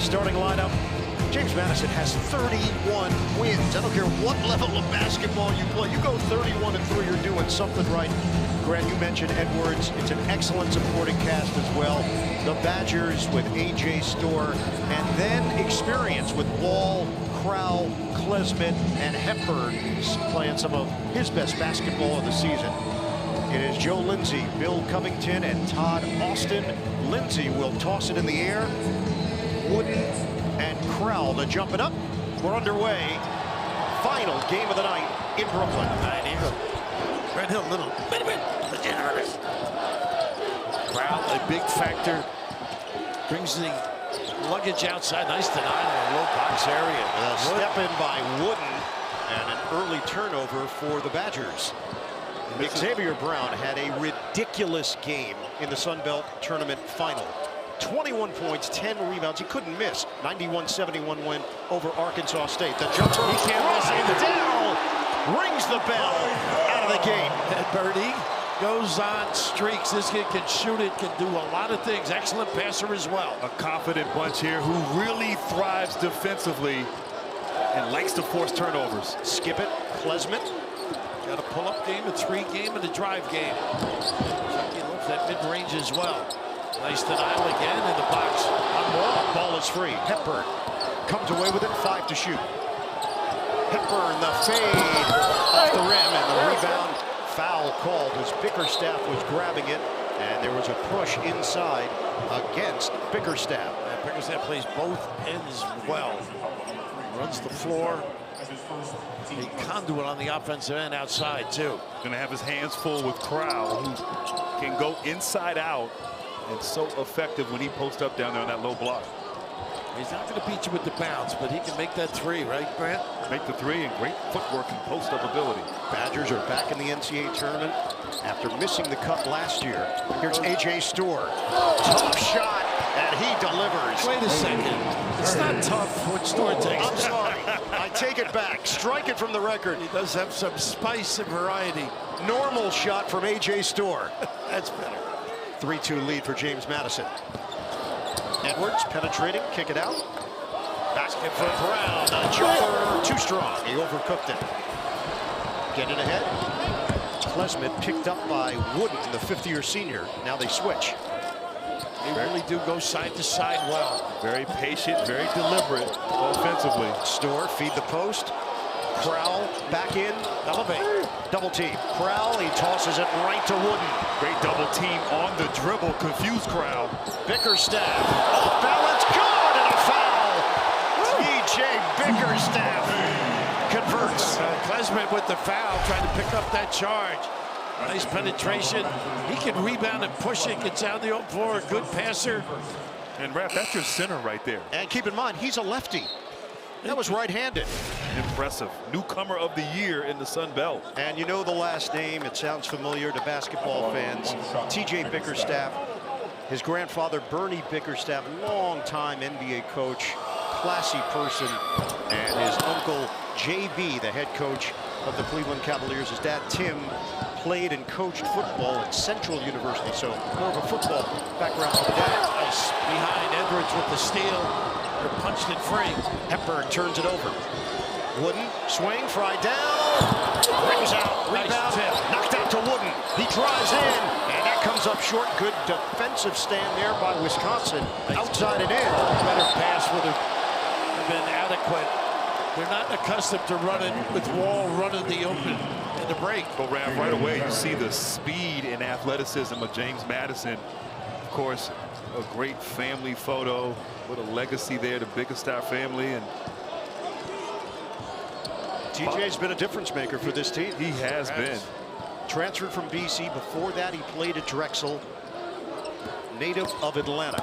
starting lineup. James Madison has 31 wins. I don't care what level of basketball you play. You go 31-3, you're doing something right. Grant, you mentioned Edwards. It's an excellent supporting cast as well. The Badgers with A.J. Storr, and then experience with Wall, Crowell, Klesmit, and Hepburn playing some of his best basketball of the season. It is Joe Lindsay, Bill Covington, and Todd Austin. Lindsay will toss it in the air. Wooden and Crowell to jump it up. We're underway. Final game of the night in Brooklyn. Red Hill, little bit generous. Crowell, a big factor. Brings the luggage outside. Nice denial in the low box area. A step in by Wooden and an early turnover for the Badgers. Xavier Brown had a ridiculous game in the Sun Belt Tournament final. 21 points, 10 rebounds. He couldn't miss. 91-71 win over Arkansas State. The jumper, he can't miss it. Down, rings the bell out of the game. And Birdie goes on streaks. This kid can shoot it, can do a lot of things. Excellent passer as well. A confident bunch here who really thrives defensively and likes to force turnovers. Skip it, Klesmit. Got a pull-up game, a three game, and a drive game. Chucky loves that mid-range as well. Nice denial again in the box. On ball. Ball is free. Hepburn comes away with it. 5 to shoot. Hepburn, the fade off the rim, and the rebound. Foul called as Bickerstaff was grabbing it, and there was a push inside against Bickerstaff. Bickerstaff plays both ends well. Runs the floor. A conduit on the offensive end outside too. Going to have his hands full with Crowell, who can go inside out. And so effective when he posts up down there on that low block. He's not going to beat you with the bounce, but he can make that three, right, Grant? Make the three, and great footwork and post-up ability. Badgers are back in the NCAA tournament after missing the cut last year. Here's A.J. Storr. Tough shot, and he delivers. Wait a second. It's not tough what Storr takes. I'm sorry. I take it back. Strike it from the record. He does have some spice and variety. Normal shot from A.J. Storr. That's better. 3-2 lead for James Madison. Edwards penetrating, kick it out. Basket for Brown. A jumper, too strong. He overcooked it. Get it ahead. Klesmit picked up by Wooden, the fifth-year senior. Now they switch. They really do go side to side well. Very patient, very deliberate offensively. Storr, feed the post. Crowell back in. Elevate. Double team. Crowell, he tosses it right to Wooden. Great double team on the dribble. Confused Crowell. Bickerstaff. Off balance. Good, and a foul. T.J. Bickerstaff converts. Klesmit with the foul, trying to pick up that charge. Nice penetration. He can rebound and push it. Gets out the open floor. Good passer. And Raph, that's your center right there. And keep in mind, he's a lefty. That was right-handed. Impressive. Newcomer of the year in the Sun Belt. And you know the last name. It sounds familiar to basketball fans. T.J. Bickerstaff. His grandfather, Bernie Bickerstaff, longtime NBA coach, classy person. And his uncle, J.B., the head coach of the Cleveland Cavaliers. His dad, Tim, played and coached football at Central University. So more of a football background for the dad. Nice behind Edwards with the steal. They're punched it free. Hepburn turns it over. Wooden, swing, fry down. Brings out, rebound, nice knocked out to Wooden. He drives in, and that comes up short. Good defensive stand there by Wisconsin. Outside and in. Better pass would have been adequate. They're not accustomed to running with Wall running the open in the break. But Raph, right away you see the speed and athleticism of James Madison. Of course, a great family photo. What a legacy there, the Bickerstaff family. And TJ's been a difference maker for this team. He has been. Transferred from BC. Before that, he played at Drexel. Native of Atlanta.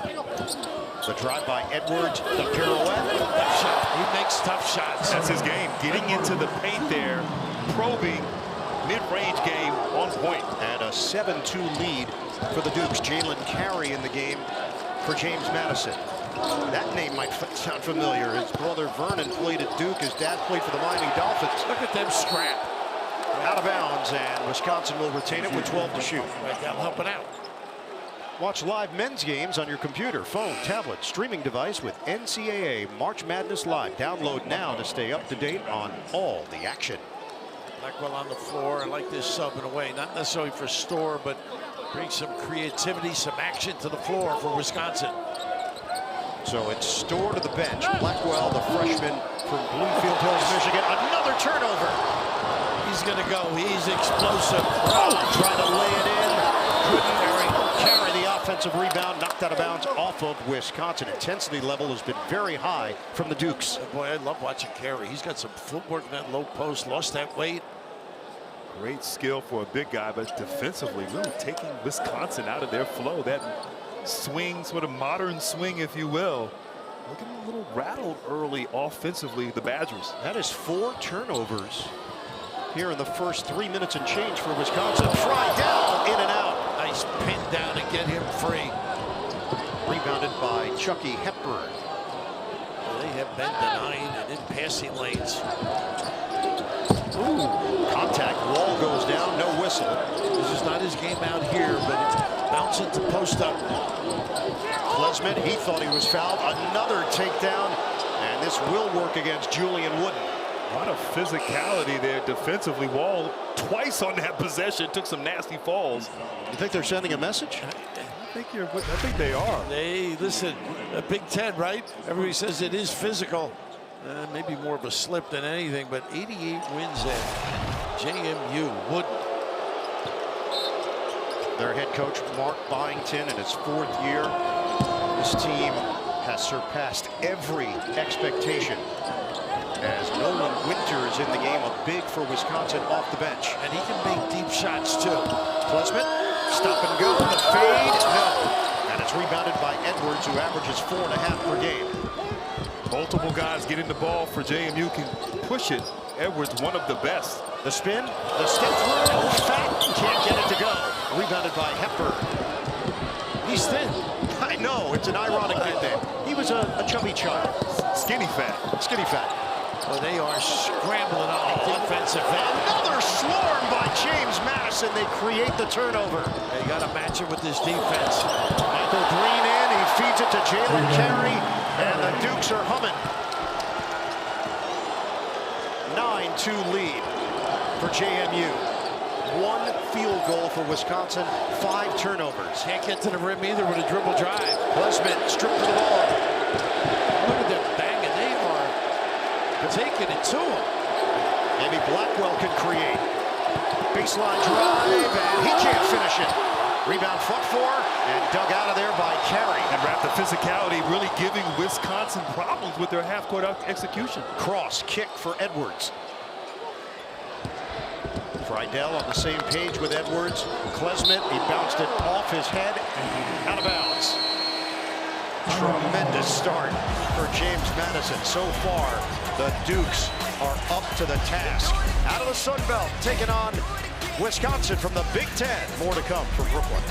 The drive by Edwards, the pirouette. Tough shot. He makes tough shots. That's his game. Getting into the paint there, probing, mid-range game on point. And a 7-2 lead for the Dukes. Jalen Carey in the game for James Madison. That name might sound familiar. His brother Vernon played at Duke. His dad played for the Miami Dolphins. Look at them scrap. Out of bounds, and Wisconsin will retain it with 12 to shoot. Right down, helping out. Watch live men's games on your computer, phone, tablet, streaming device with NCAA March Madness Live. Download now to stay up to date on all the action. Blackwell on the floor. I like this sub in a way, not necessarily for Storr, but bring some creativity, some action to the floor for Wisconsin. So it's Storr to the bench. Blackwell, the freshman from Bloomfield Hills, Michigan. Another turnover. He's going to go. He's explosive. Trying to lay it in. Couldn't carry the offensive rebound. Knocked out of bounds off of Wisconsin. Intensity level has been very high from the Dukes. Boy, I love watching Carey. He's got some footwork in that low post. Lost that weight. Great skill for a big guy, but defensively, really taking Wisconsin out of their flow. That swing, sort of modern swing, if you will. Looking a little rattled early offensively, the Badgers. That is 4 turnovers here in the first 3 minutes and change for Wisconsin. Fry down, in and out. Nice pin down and get him free. Rebounded by Chucky Hepburn. They have been denying and in passing lanes. Ooh, contact, wall goes down, no whistle. This is not his game out here, but it's bouncing to post up. Klesmit, he thought he was fouled. Another takedown, and this will work against Julian Wooden. A lot of physicality there defensively. Wall twice on that possession, took some nasty falls. You think they're sending a message? I think they are. Hey, listen, Big Ten, right? Everybody says it is physical. Maybe more of a slip than anything, but 88 wins at JMU. Wooden. Their head coach, Mark Byington, in his 4th year. This team has surpassed every expectation as Nolan Winter is in the game, a big for Wisconsin off the bench. And he can make deep shots, too. Klesmit, stop and go, the fade, no. And it's rebounded by Edwards, who averages 4.5 per game. Multiple guys getting the ball for JMU, can push it. Edwards, one of the best. The spin, the step through, fat, can't get it to go. Rebounded by Hepburn. He's thin. I know, it's an ironic nickname. He was a chubby child. Skinny fat. Skinny fat. Well, they are scrambling on the defensive end. Another swarm by James Madison. They create the turnover. They got to match it with this defense. Michael Green in, he feeds it to Jalen Carey, and the Dukes are humming. 9-2 lead for JMU. 1 field goal for Wisconsin, 5 turnovers. Can't get to the rim either with a dribble drive. Klesmit stripped to the ball. Look at them banging. They are taking it to him. Maybe Blackwell can create. Baseline drive, and he can't finish it. Rebound front 4, and dug out of there by Carey. And wrap the physicality, really giving Wisconsin problems with their half-court execution. Cross kick for Edwards. Friedel on the same page with Edwards. Klesmit, he bounced it off his head, out of bounds. Tremendous start for James Madison. So far, the Dukes are up to the task. Out of the Sun Belt, taking on Wisconsin from the Big Ten. More to come from Brooklyn.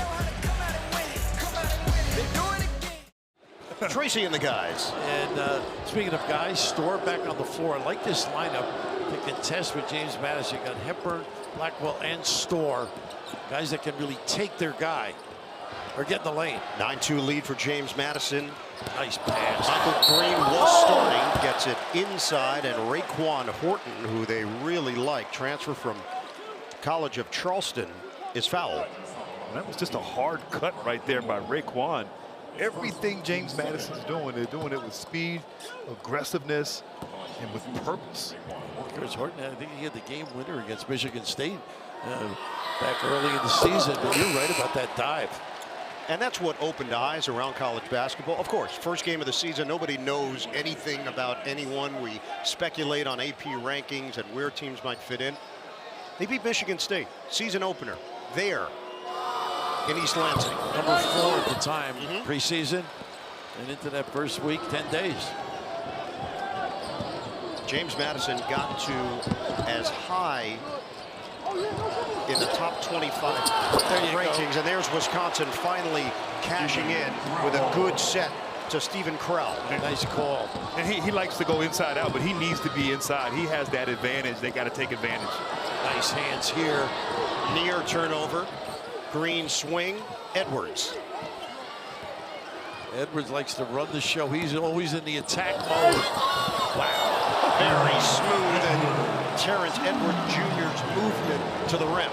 Tracy and the guys. And speaking of guys, Storr back on the floor. I like this lineup to contest with James Madison. You got Hepburn, Blackwell, and Storr. Guys that can really take their guy or get in the lane. 9-2 lead for James Madison. Nice pass. Michael Green was starting, gets it inside, and Raekwon Horton, who they really like, transfer from College of Charleston, is fouled. That was just a hard cut right there by Raekwon. Everything James Madison's doing, they're doing it with speed, aggressiveness, and with purpose. Chris Horton, I think he had the game winner against Michigan State back early in the season, but you're right about that dive. And that's what opened eyes around college basketball. Of course, first game of the season, nobody knows anything about anyone. We speculate on AP rankings and where teams might fit in. They beat Michigan State, season opener, there in East Lansing. Number 4 at the time, preseason, and into that first week, 10 days. James Madison got to as high in the top 25 rankings, and there's Wisconsin finally cashing in with a good set to Stephen Krell. Nice call. And he likes to go inside out, but he needs to be inside. He has that advantage. They got to take advantage. Nice hands here. Near turnover. Green swing. Edwards. Edwards likes to run the show. He's always in the attack mode. Wow. Very smooth, and Terrence Edwards Jr.'s movement to the rim.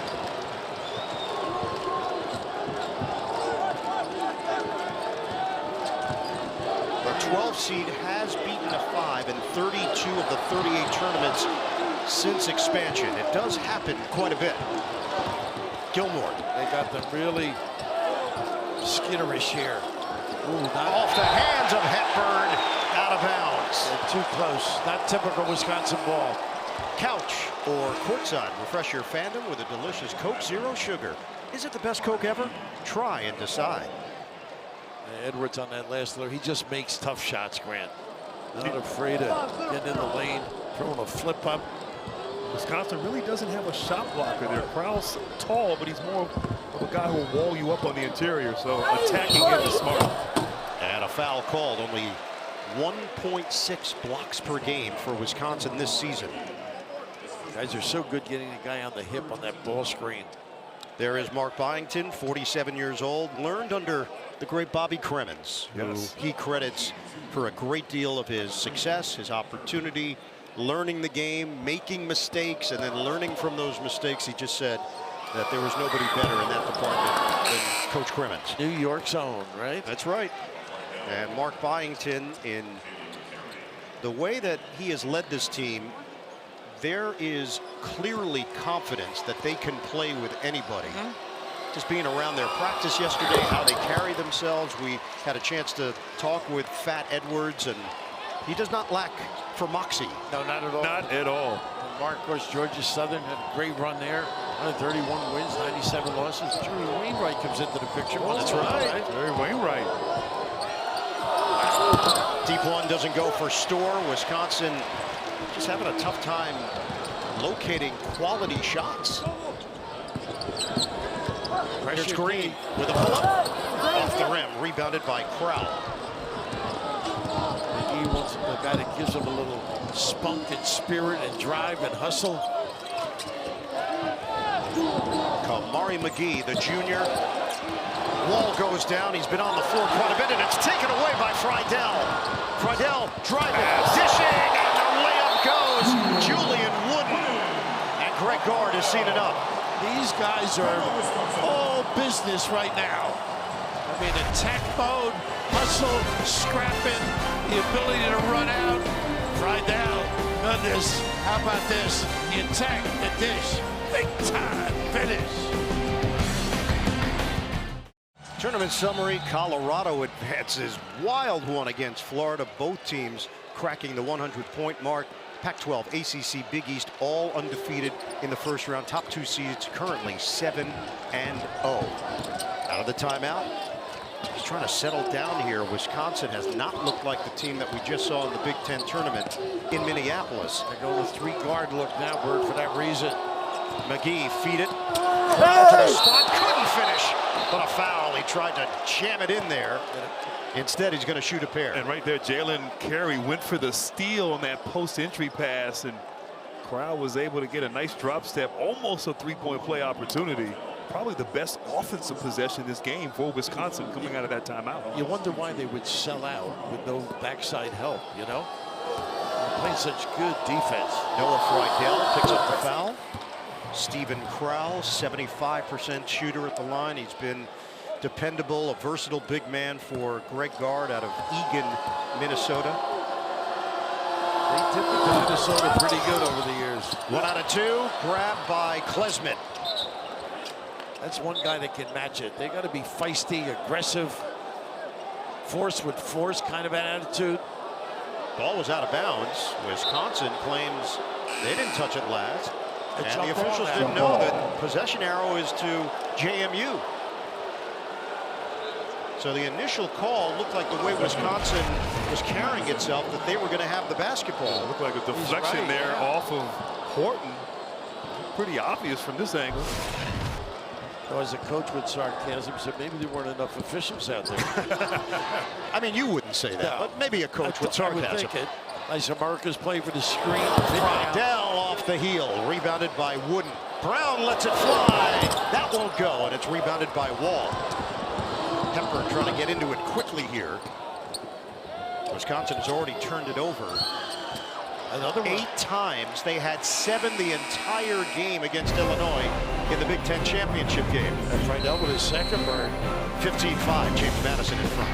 The 12 seed has beaten a 5 in 32 of the 38 tournaments since expansion. It does happen quite a bit. Gilmore. They got them really skitterish here. Ooh, not Off the hands of Hepburn, out of bounds. too close. Not typical Wisconsin ball. Couch or courtside, refresh your fandom with a delicious Coke Zero Sugar. Is it the best Coke ever? Try and decide. Edwards on that last look, he just makes tough shots, Grant. Not afraid of getting in the lane, throwing a flip up. Wisconsin really doesn't have a shot blocker there. Crowell's tall, but he's more of a guy who will wall you up on the interior, so attacking him is smart. And a foul called. Only 1.6 blocks per game for Wisconsin this season. Guys are so good getting a guy on the hip on that ball screen. There is Mark Byington, 47 years old, learned under the great Bobby Cremins, Yes. who he credits for a great deal of his success, his opportunity, learning the game, making mistakes, and then learning from those mistakes. He just said that there was nobody better in that department than Coach Cremins. New York's own, right? That's right. And Mark Byington, in the way that he has led this team, there is clearly confidence that they can play with anybody. Just being around their practice yesterday, how they carry themselves. We had a chance to talk with Fat Edwards, and he does not lack for moxie. No, not at all. Not at all. Mark, of course, Georgia Southern had a great run there. 131 wins, 97 losses. Jerry Wainwright comes into the picture. That's right. Jerry Wainwright. Deep one doesn't go for Storr. Wisconsin just having a tough time locating quality shots. Here's Green with a pull-up off the rim, rebounded by Crowell. He wants a guy that gives him a little spunk and spirit and drive and hustle. Kamari McGee, the junior. Wall goes down. He's been on the floor quite a bit, and it's taken away by Friedel. Friedel driving, dishing, and the layup goes. Julian Wooden. And Greg Gard has seen enough. These guys are all business right now. I mean, attack mode, hustle, scrapping, the ability to run out. Friedel, goodness, how about this? The attack, the dish, big time finish. Tournament summary, Colorado advances. Wild one against Florida. Both teams cracking the 100-point mark. Pac-12, ACC, Big East, all undefeated in the first round. Top two seeds currently 7-0. Out of the timeout. Just trying to settle down here. Wisconsin has not looked like the team that we just saw in the Big Ten tournament in Minneapolis. They're going with 3-guard look now, Bird, for that reason. McGee feed it. Crowell to the spot, couldn't finish, but a foul. He tried to jam it in there. Instead, he's going to shoot a pair. And right there, Jalen Carey went for the steal on that post-entry pass, and Crowell was able to get a nice drop step, almost a three-point play opportunity. Probably the best offensive possession this game for Wisconsin coming out of that timeout. You wonder why they would sell out with no backside help, you know? They're playing such good defense. Noah Friedel picks up the foul. Stephen Crowell, 75% shooter at the line. He's been dependable, a versatile big man for Greg Gard out of Eagan, Minnesota. They typically Minnesota pretty good over the years. 1 out of 2, grabbed by Klesmit. That's one guy that can match it. They got to be feisty, aggressive, force with force kind of an attitude. Ball was out of bounds. Wisconsin claims they didn't touch it last. And the officials didn't know that possession arrow is to JMU. So the initial call looked like the way Wisconsin was carrying itself, that they were going to have the basketball. It looked like a deflection there off of Horton. Pretty obvious from this angle. So as a coach with sarcasm said, maybe there weren't enough officials out there. I mean, you wouldn't say that, No. but maybe a coach with sarcasm. I would think it. Nice America's play for the screen. Friedel off the heel, rebounded by Wooden. Brown lets it fly. That won't go, and it's rebounded by Wall. Hepburn trying to get into it quickly here. Wisconsin has already turned it over. Another one. 8 times. They had 7 the entire game against Illinois in the Big Ten championship game. That's right, that with his second burn. 15-5, James Madison in front.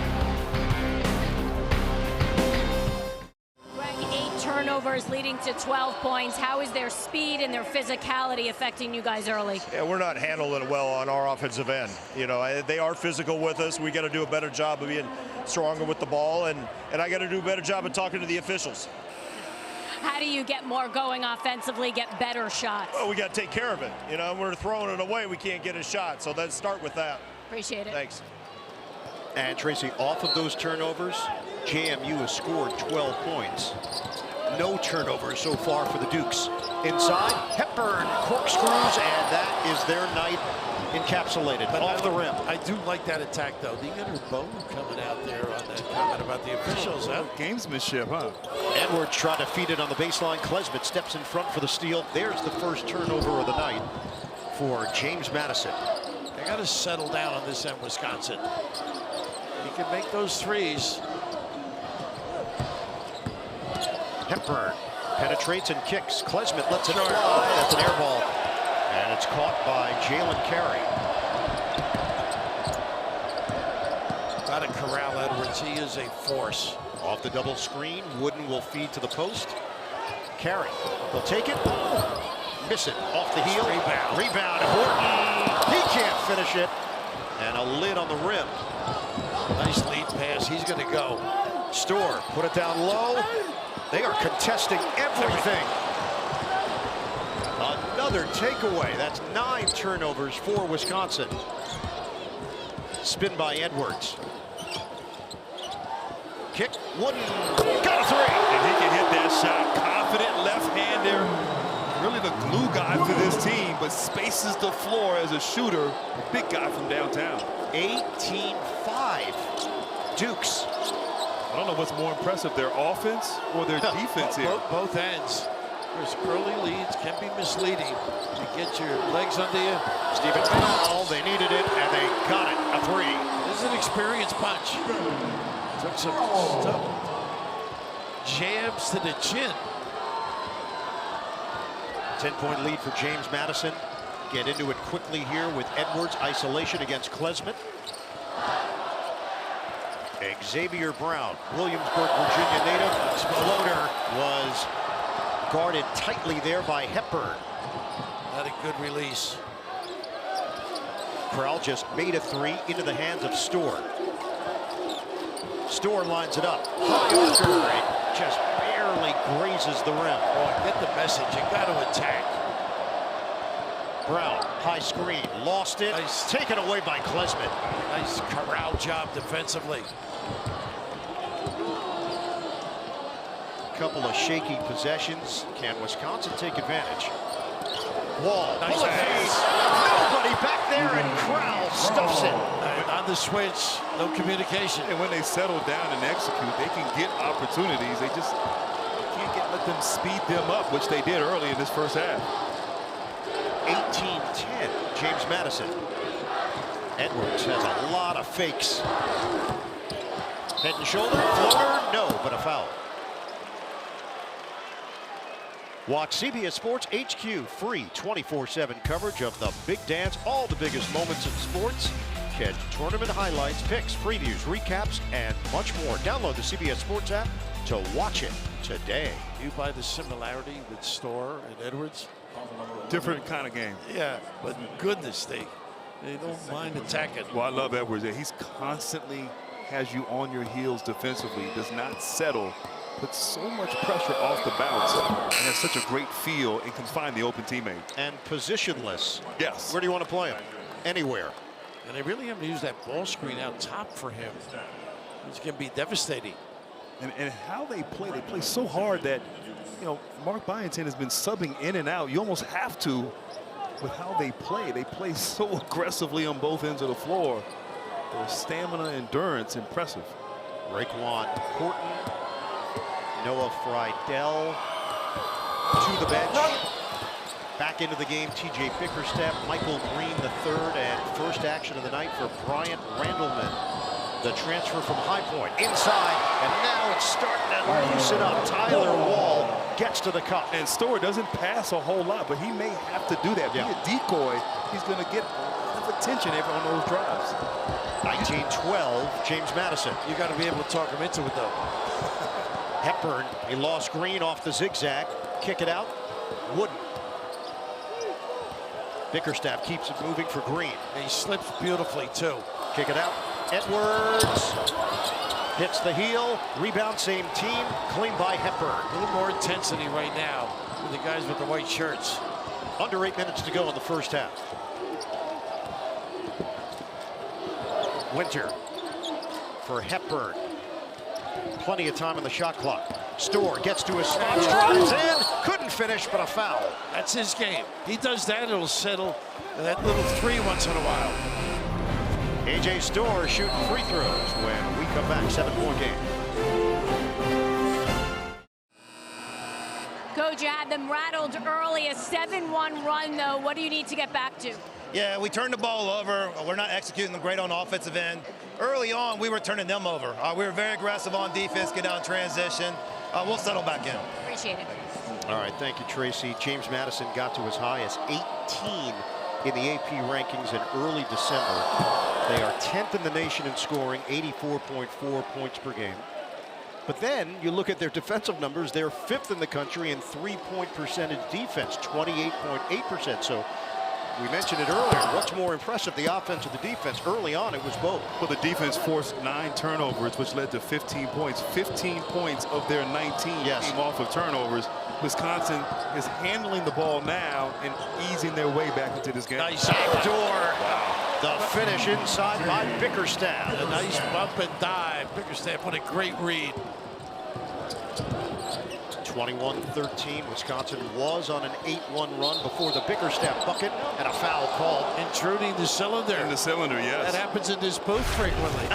Greg, 8 turnovers leading to 12 points. How is their speed and their physicality affecting you guys early? Yeah, we're not handling it well on our offensive end. You know, they are physical with us. We got to do a better job of being stronger with the ball, and I got to do a better job of talking to the officials. How do you get more going offensively, get better shots? Well, we got to take care of it. You know, we're throwing it away. We can't get a shot, so let's start with that. Appreciate it. Thanks. And Tracy, off of those turnovers, JMU has scored 12 points. No turnovers so far for the Dukes. Inside, Hepburn corkscrews, and that is their night encapsulated off the rim. I do like that attack, though. The inner bone coming out there on that comment about the officials, huh? Gamesmanship, huh? Edwards tried to feed it on the baseline. Klesmit steps in front for the steal. There's the first turnover of the night for James Madison. They got to settle down on this end, Wisconsin. You can make those threes. Hepburn penetrates and kicks. Klesmit lets it fly. That's an air ball. And it's caught by Jalen Carey. Got to corral Edwards. He is a force. Off the double screen, Wooden will feed to the post. Carey will take it. Miss it off the heel. Rebound. Horton. He can't finish it. And a lid on the rim. Nice lead pass. He's going to go. Storr put it down low. They are contesting everything. Another takeaway. That's 9 turnovers for Wisconsin. Spin by Edwards. Kick. Wooden. Got a 3. And he can hit that shot. Confident left-hander. Really the glue guy for this team, but spaces the floor as a shooter. A big guy from downtown. 18-5. Dukes. I don't know what's more impressive, their offense or their defense here. Both ends. There's early leads can be misleading. You get your legs under you. Stephen Powell, they needed it, and they got it. A 3. This is an experience punch. Took some jabs to the chin. 10-point lead for James Madison. Get into it quickly here with Edwards. Isolation against Klesmit. Xavier Brown, Williamsburg, Virginia native. Floater was guarded tightly there by Hepburn. Not a good release. Corral just made a 3 into the hands of Storr. Storr lines it up. High order. It just barely grazes the rim. Boy, get the message. You got to attack. Brown, high screen, lost it. Nice. Taken away by Klesmit. Nice corral job defensively. Couple of shaky possessions. Can Wisconsin take advantage? Wall, Nice bullet pass. face. Nobody back there, and Corral stuffs it. And on the switch, no communication. And when they settle down and execute, they can get opportunities. They just can't let them speed them up, which they did early in this first half. 18-10, James Madison. Edwards has a lot of fakes. Head and shoulder, floater, no, but a foul. Watch CBS Sports HQ, free 24/7 coverage of the big dance, all the biggest moments in sports. Catch tournament highlights, picks, previews, recaps, and much more. Download the CBS Sports app to watch it today. You buy the similarity with Storr and Edwards? Different kind of game. Yeah, but goodness, they don't mind attacking. Well, I love Edwards. He's constantly has you on your heels defensively, does not settle, puts so much pressure off the bounce, and has such a great feel and can find the open teammate. And positionless. Yes. Where do you want to play him? Anywhere. And they really have to use that ball screen out top for him. It's going to be devastating. And how they play so hard that, you know, Mark Byington has been subbing in and out. You almost have to with how they play. They play so aggressively on both ends of the floor. Their stamina, endurance, impressive. Raekwon Horton, Noah Friedel to the bench. Back into the game, T.J. Bickerstaff, Michael Green III, and first action of the night for Bryant Randleman. The transfer from High Point inside, and now it's starting to loosen up. Tyler Wall gets to the cup. And Storr doesn't pass a whole lot, but he may have to do that. Be a decoy. He's going to get a lot of attention on those drives. 19-12, James Madison. You got to be able to talk him into it, though. Hepburn, he lost Green off the zigzag. Kick it out. Wooden. Bickerstaff keeps it moving for Green. And he slips beautifully, too. Kick it out. Edwards hits the heel. Rebound, same team. Clean by Hepburn. A little more intensity right now with the guys with the white shirts. Under 8 minutes to go in the first half. Winter for Hepburn. Plenty of time on the shot clock. Storr gets to his spot, drives in, couldn't finish, but a foul. That's his game. He does that, it'll settle that little three once in a while. A.J. Storr shooting free throws when we come back. 7-point game. Coach, you had them rattled early. A 7-1 run, though. What do you need to get back to? Yeah, we turned the ball over. We're not executing them great on the offensive end. Early on, we were turning them over. We were very aggressive on defense, get down transition. We'll settle back in. Appreciate it. All right, thank you, Tracy. James Madison got to as high as 18 in the AP rankings in early December. They are 10th in the nation in scoring, 84.4 points per game. But then you look at their defensive numbers, they're 5th in the country in three-point percentage defense, 28.8%. So we mentioned it earlier. What's more impressive, the offense or the defense? Early on, it was both. Well, the defense forced 9 turnovers, which led to 15 points. 15 points of their 19 came off of turnovers. Wisconsin is handling the ball now and easing their way back into this game. Nice Backdoor. Wow. The finish inside by Bickerstaff. A nice bump and dive. Bickerstaff, what a great read. 21-13. Wisconsin was on an 8-1 run before the Bickerstaff bucket, and a foul called. Intruding the cylinder. In the cylinder, yes. That happens in this booth frequently.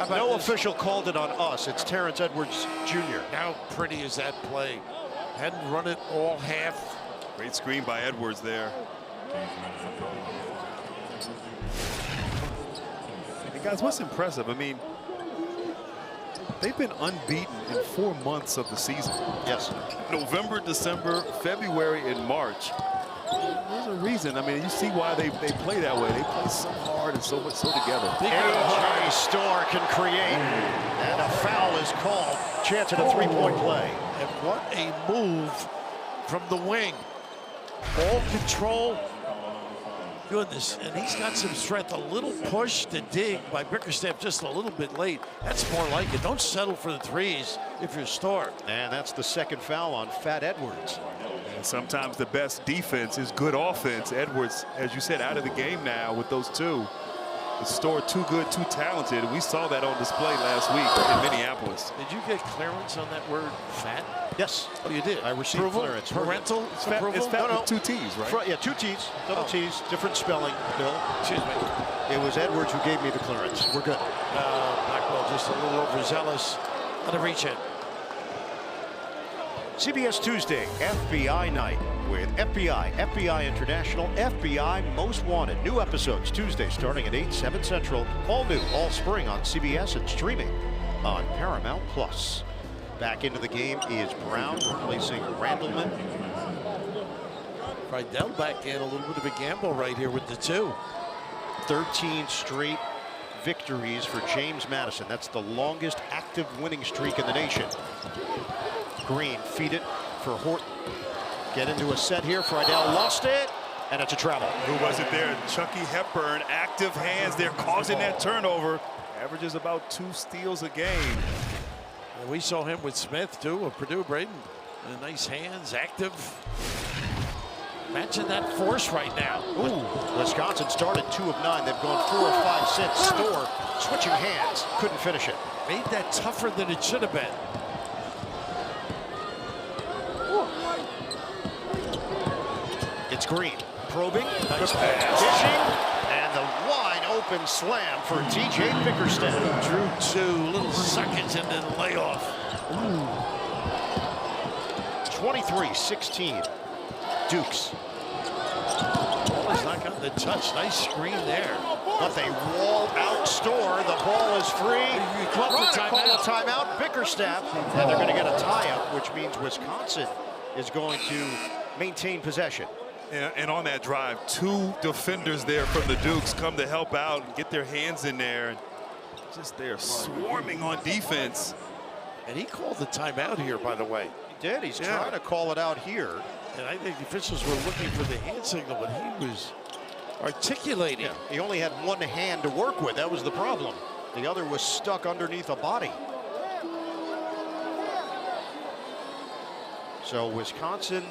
No official called it on us. It's Terrence Edwards Jr. How pretty is that play? Hadn't run it all half. Great screen by Edwards there. And guys, what's impressive? I mean, they've been unbeaten in 4 months of the season. Yes. November, December, February, and March. There's a reason. I mean, you see why they play that way. They play so hard and so together. A.J. Storr can create, and a foul is called. Chance at a three-point play. And what a move from the wing. Ball control. Goodness, and he's got some strength. A little push to dig by Bickerstaff just a little bit late. That's more like it. Don't settle for the threes if you're Storr. And that's the second foul on Fat Edwards. And sometimes the best defense is good offense. Edwards, as you said, out of the game now with those two. The Storr too good, too talented. We saw that on display last week in Minneapolis. Did you get clearance on that word, fat? Yes. Oh, you did? I received approval? clearance. Parental approval? It's fat No. with 2 T's, right? Yeah, 2 T's, double T's, different spelling, Bill. Excuse me. It was Edwards who gave me the clearance. We're good. Blackwell just a little overzealous on a reach in. CBS Tuesday, FBI Night with FBI International, FBI Most Wanted. New episodes Tuesday starting at 8, 7 Central. All new, all spring on CBS and streaming on Paramount+. Back into the game is Brown replacing Randleman. Rydell back in, a little bit of a gamble right here with the 2. 13 straight victories for James Madison. That's the longest active winning streak in the nation. Green, feed it for Horton. Get into a set here. Friedel lost it, and it's a travel. Who was it there? Chucky Hepburn, active hands there, causing that turnover. Averages about 2 steals a game. And we saw him with Smith, too, of Purdue. Braden, nice hands, active. Imagine that force right now. Ooh, Wisconsin started 2 of 9. They've gone 4 of 5 since. Storr switching hands, couldn't finish it. Made that tougher than it should have been. It's Green, probing, Nice pass. dishing, and the wide open slam for T.J. Bickerstaff. Drew 2, little seconds and then layoff. 23-16. Dukes. He's not got the touch. Nice screen there. But they wall out Store. The ball is free. Call a timeout. Bickerstaff. And they're going to get a tie-up, which means Wisconsin is going to maintain possession. And on that drive, 2 defenders there from the Dukes come to help out and get their hands in there. And just they're swarming on defense. And he called the timeout here, by the way. He did. He's trying to call it out here. And I think the officials were looking for the hand signal, but he was articulating. Yeah, he only had one hand to work with. That was the problem. The other was stuck underneath a body. So Wisconsin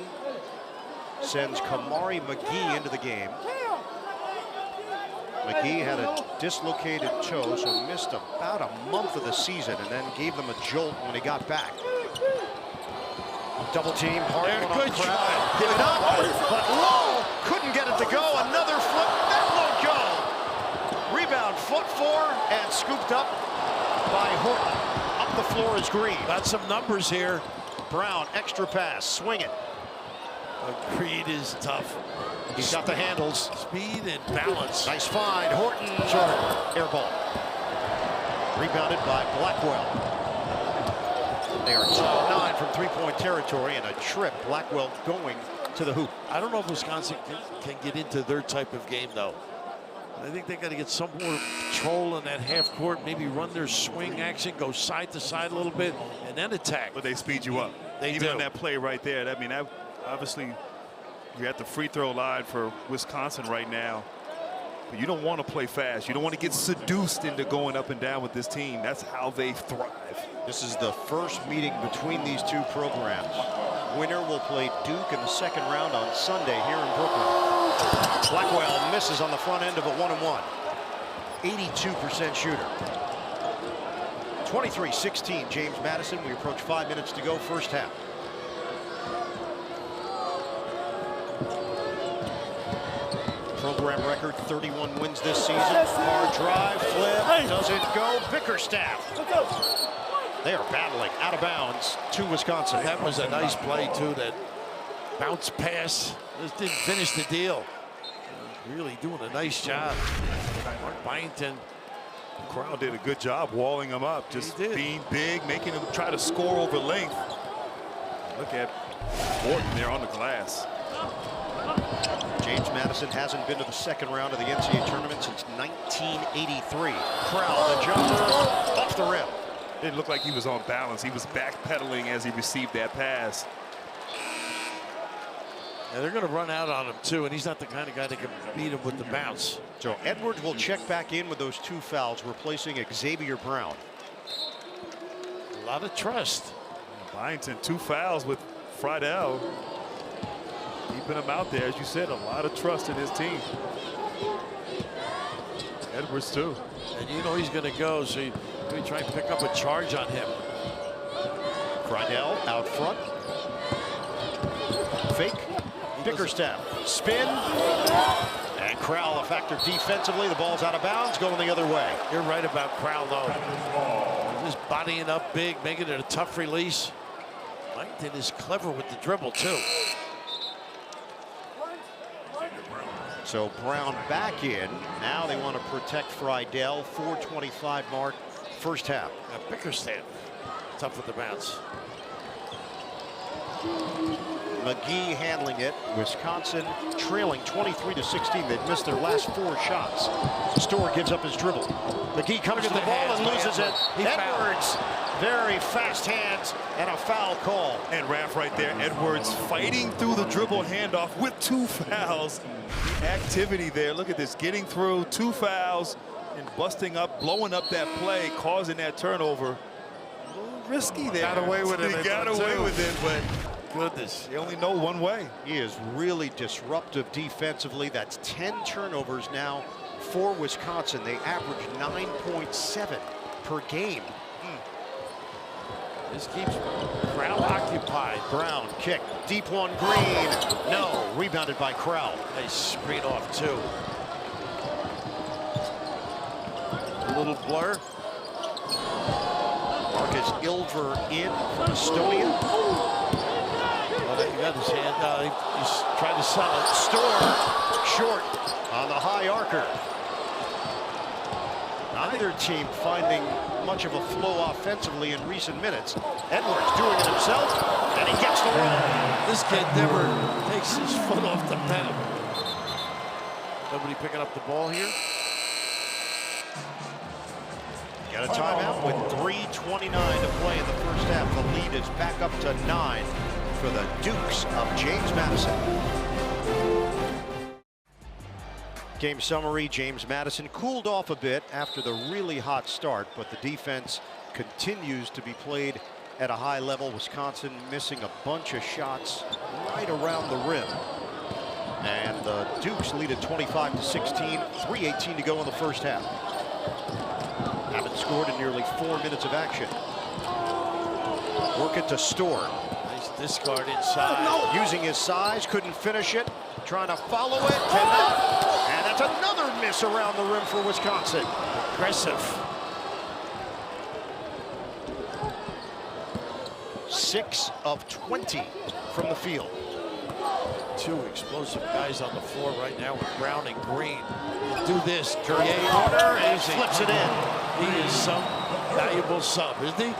sends Kamari McGee into the game. McGee had a dislocated toe, so missed about a month of the season, and then gave them a jolt when he got back. Double team, hard one on Crowell. Give it up, but low. Couldn't get it to go. Another foot, that won't go. Rebound, foot 4, and scooped up by Horton. Up the floor is Green. Got some numbers here. Brown, extra pass, swing it. Creed is tough. He's got the handles. Speed and balance. Nice find. Horton, short. Air ball. Rebounded by Blackwell. They are 2-9 from three-point territory, and a trip. Blackwell going to the hoop. I don't know if Wisconsin can get into their type of game, though. I think they got to get some more control in that half court, maybe run their swing action, go side to side a little bit, and then attack. But they speed you up. Even on that play right there. I mean, obviously, you're at the free throw line for Wisconsin right now. But you don't want to play fast. You don't want to get seduced into going up and down with this team. That's how they thrive. This is the first meeting between these two programs. Winner will play Duke in the second round on Sunday here in Brooklyn. Blackwell misses on the front end of a 1-and-1. 82% shooter. 23-16, James Madison. We approach 5 minutes to go, first half. Program record 31 wins this season. Hard drive, flip, doesn't go. Bickerstaff. They are battling out of bounds to Wisconsin. That was a nice play, too. That bounce pass just didn't finish the deal. Really doing a nice job. Mark Byington. Crowell did a good job walling him up, just being big, making him try to score over length. Look at Horton there on the glass. James Madison hasn't been to the second round of the NCAA tournament since 1983. Crowell, the jumper, off the rim. Didn't look like he was on balance. He was backpedaling as he received that pass. Yeah, they're going to run out on him, too, and he's not the kind of guy that can beat him with the bounce. So Edwards will check back in with those 2 fouls, replacing Xavier Brown. A lot of trust. Byington, 2 fouls with Friedel. Keeping him out there, as you said, a lot of trust in his team. Edwards, too. And you know he's going to go, so you try and pick up a charge on him. Friedel out front. Fake. Bickerstaff. Spin. And Crowell a factor defensively. The ball's out of bounds, going the other way. You're right about Crowell, though. Just bodying up big, making it a tough release. Byington is clever with the dribble, too. So Brown back in. Now they want to protect Friedel. 4:25 mark, first half. Bickerstaff, tough with the bounce. McGee handling it. Wisconsin trailing 23-16. They've missed their last 4 shots. Store gives up his dribble. McGee coming to the ball and loses it. Edwards, very fast hands and a foul call. And Raph right there, Edwards fighting through the dribble handoff with 2 fouls. The activity there, look at this, getting through 2 fouls and busting up, blowing up that play, causing that turnover. A little risky there. Got away with it. He got away with it, but goodness, you only know one way. He is really disruptive defensively. That's 10 turnovers now for Wisconsin. They average 9.7 per game. This keeps Crowell occupied. Brown kick, deep one, Green. No, rebounded by Crowell. Nice screen off, too. A little blur. Marcus Ilver in from Estonia. Well, you got his hand. He's trying to sell it. Store short on the high arcer. Neither team finding much of a flow offensively in recent minutes. Edwards doing it himself, and he gets the roll. This kid never takes his foot off the pedal. Nobody picking up the ball here. Got a timeout with 3:29 to play in the first half. The lead is back up to 9 for the Dukes of James Madison. Game summary, James Madison cooled off a bit after the really hot start, but the defense continues to be played at a high level. Wisconsin missing a bunch of shots right around the rim. And the Dukes lead at 25-16, 3:18 to go in the first half. Haven't scored in nearly 4 minutes of action. Work it to Store. Nice discard inside. Using his size, couldn't finish it. Trying to follow it, cannot. And that's another miss around the rim for Wisconsin. Aggressive. 6 of 20 from the field. Two explosive guys on the floor right now with Brown and Green. Do this, create order, And flips it in. He is some valuable sub, isn't he?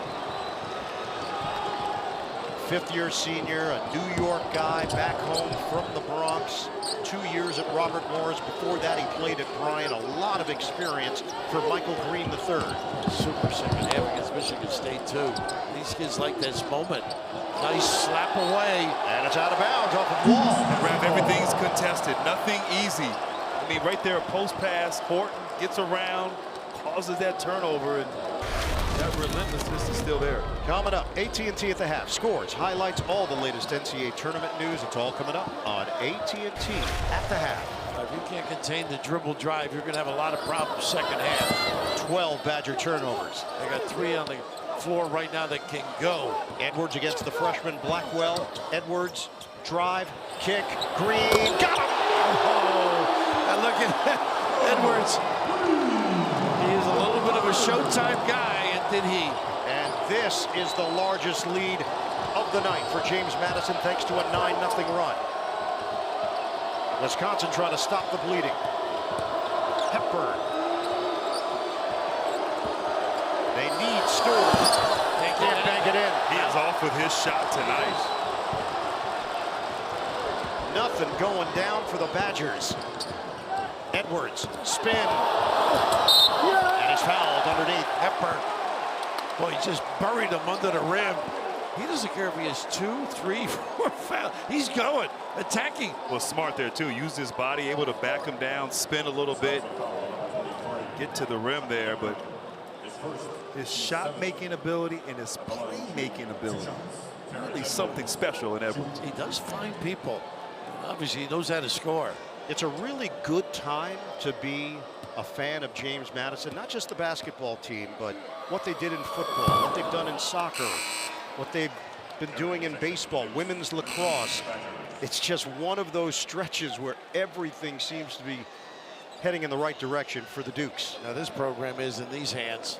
Fifth-year senior, a New York guy back home from the Bronx. 2 years at Robert Morris. Before that, he played at Bryant. A lot of experience for Michael Green III. Super second half against Michigan State, too. These kids like this moment. Nice slap away. And it's out of bounds off the wall. Rev, everything's contested. Nothing easy. I mean, right there, a post pass. Horton gets around, causes that turnover, and that relentlessness is still there. Coming up, AT&T at the half. Scores, highlights, all the latest NCAA tournament news. It's all coming up on AT&T at the half. If you can't contain the dribble drive, you're going to have a lot of problems second half. 12 Badger turnovers. They got 3 on the floor right now that can go. Edwards against the freshman Blackwell. Edwards, drive, kick, Green, got him! Oh, and look at Edwards. He is a little bit of a showtime guy, and did he? And this is the largest lead of the night for James Madison, thanks to a 9-0 run. Wisconsin trying to stop the bleeding. Hepburn. They need Store. They can't bank it in. He is off with his shot tonight. Nothing going down for the Badgers. Edwards, spin. And he's fouled underneath. Hepburn. Boy, he just buried him under the rim. He doesn't care if he has 2, 3, 4 fouls. He's going, attacking. Well, smart there, too. Used his body, able to back him down, spin a little bit, get to the rim there, but his shot-making ability and his play-making ability, really something special in Edwards. He does find people. Obviously, he knows how to score. It's a really good time to be a fan of James Madison, not just the basketball team, but what they did in football, what they've done in soccer, what they've been doing in baseball, women's lacrosse. It's just one of those stretches where everything seems to be heading in the right direction for the Dukes. Now, this program is in these hands.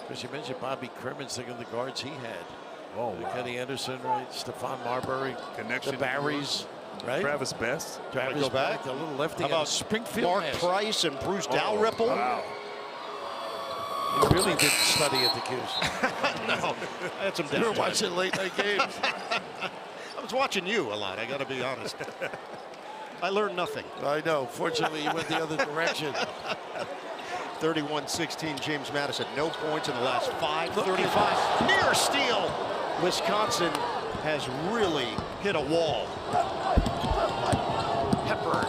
Because you mentioned Bobby Crimmins, think of the guards he had. Oh, wow. Kenny Anderson, right? Stephon Marbury. Connection. The Barrys, right? Travis Best. Travis go back. the little lefty. How about Springfield? Mark Mass. Price and Bruce Dalrymple? Wow. He really didn't study at the Qs. No, that's some You were watching late night games. I was watching you a lot, I got to be honest. I learned nothing. I know. Fortunately, you went the other direction. 31-16, James Madison. No points in the last 5:35. Near steal. Wisconsin has really hit a wall. Hepburn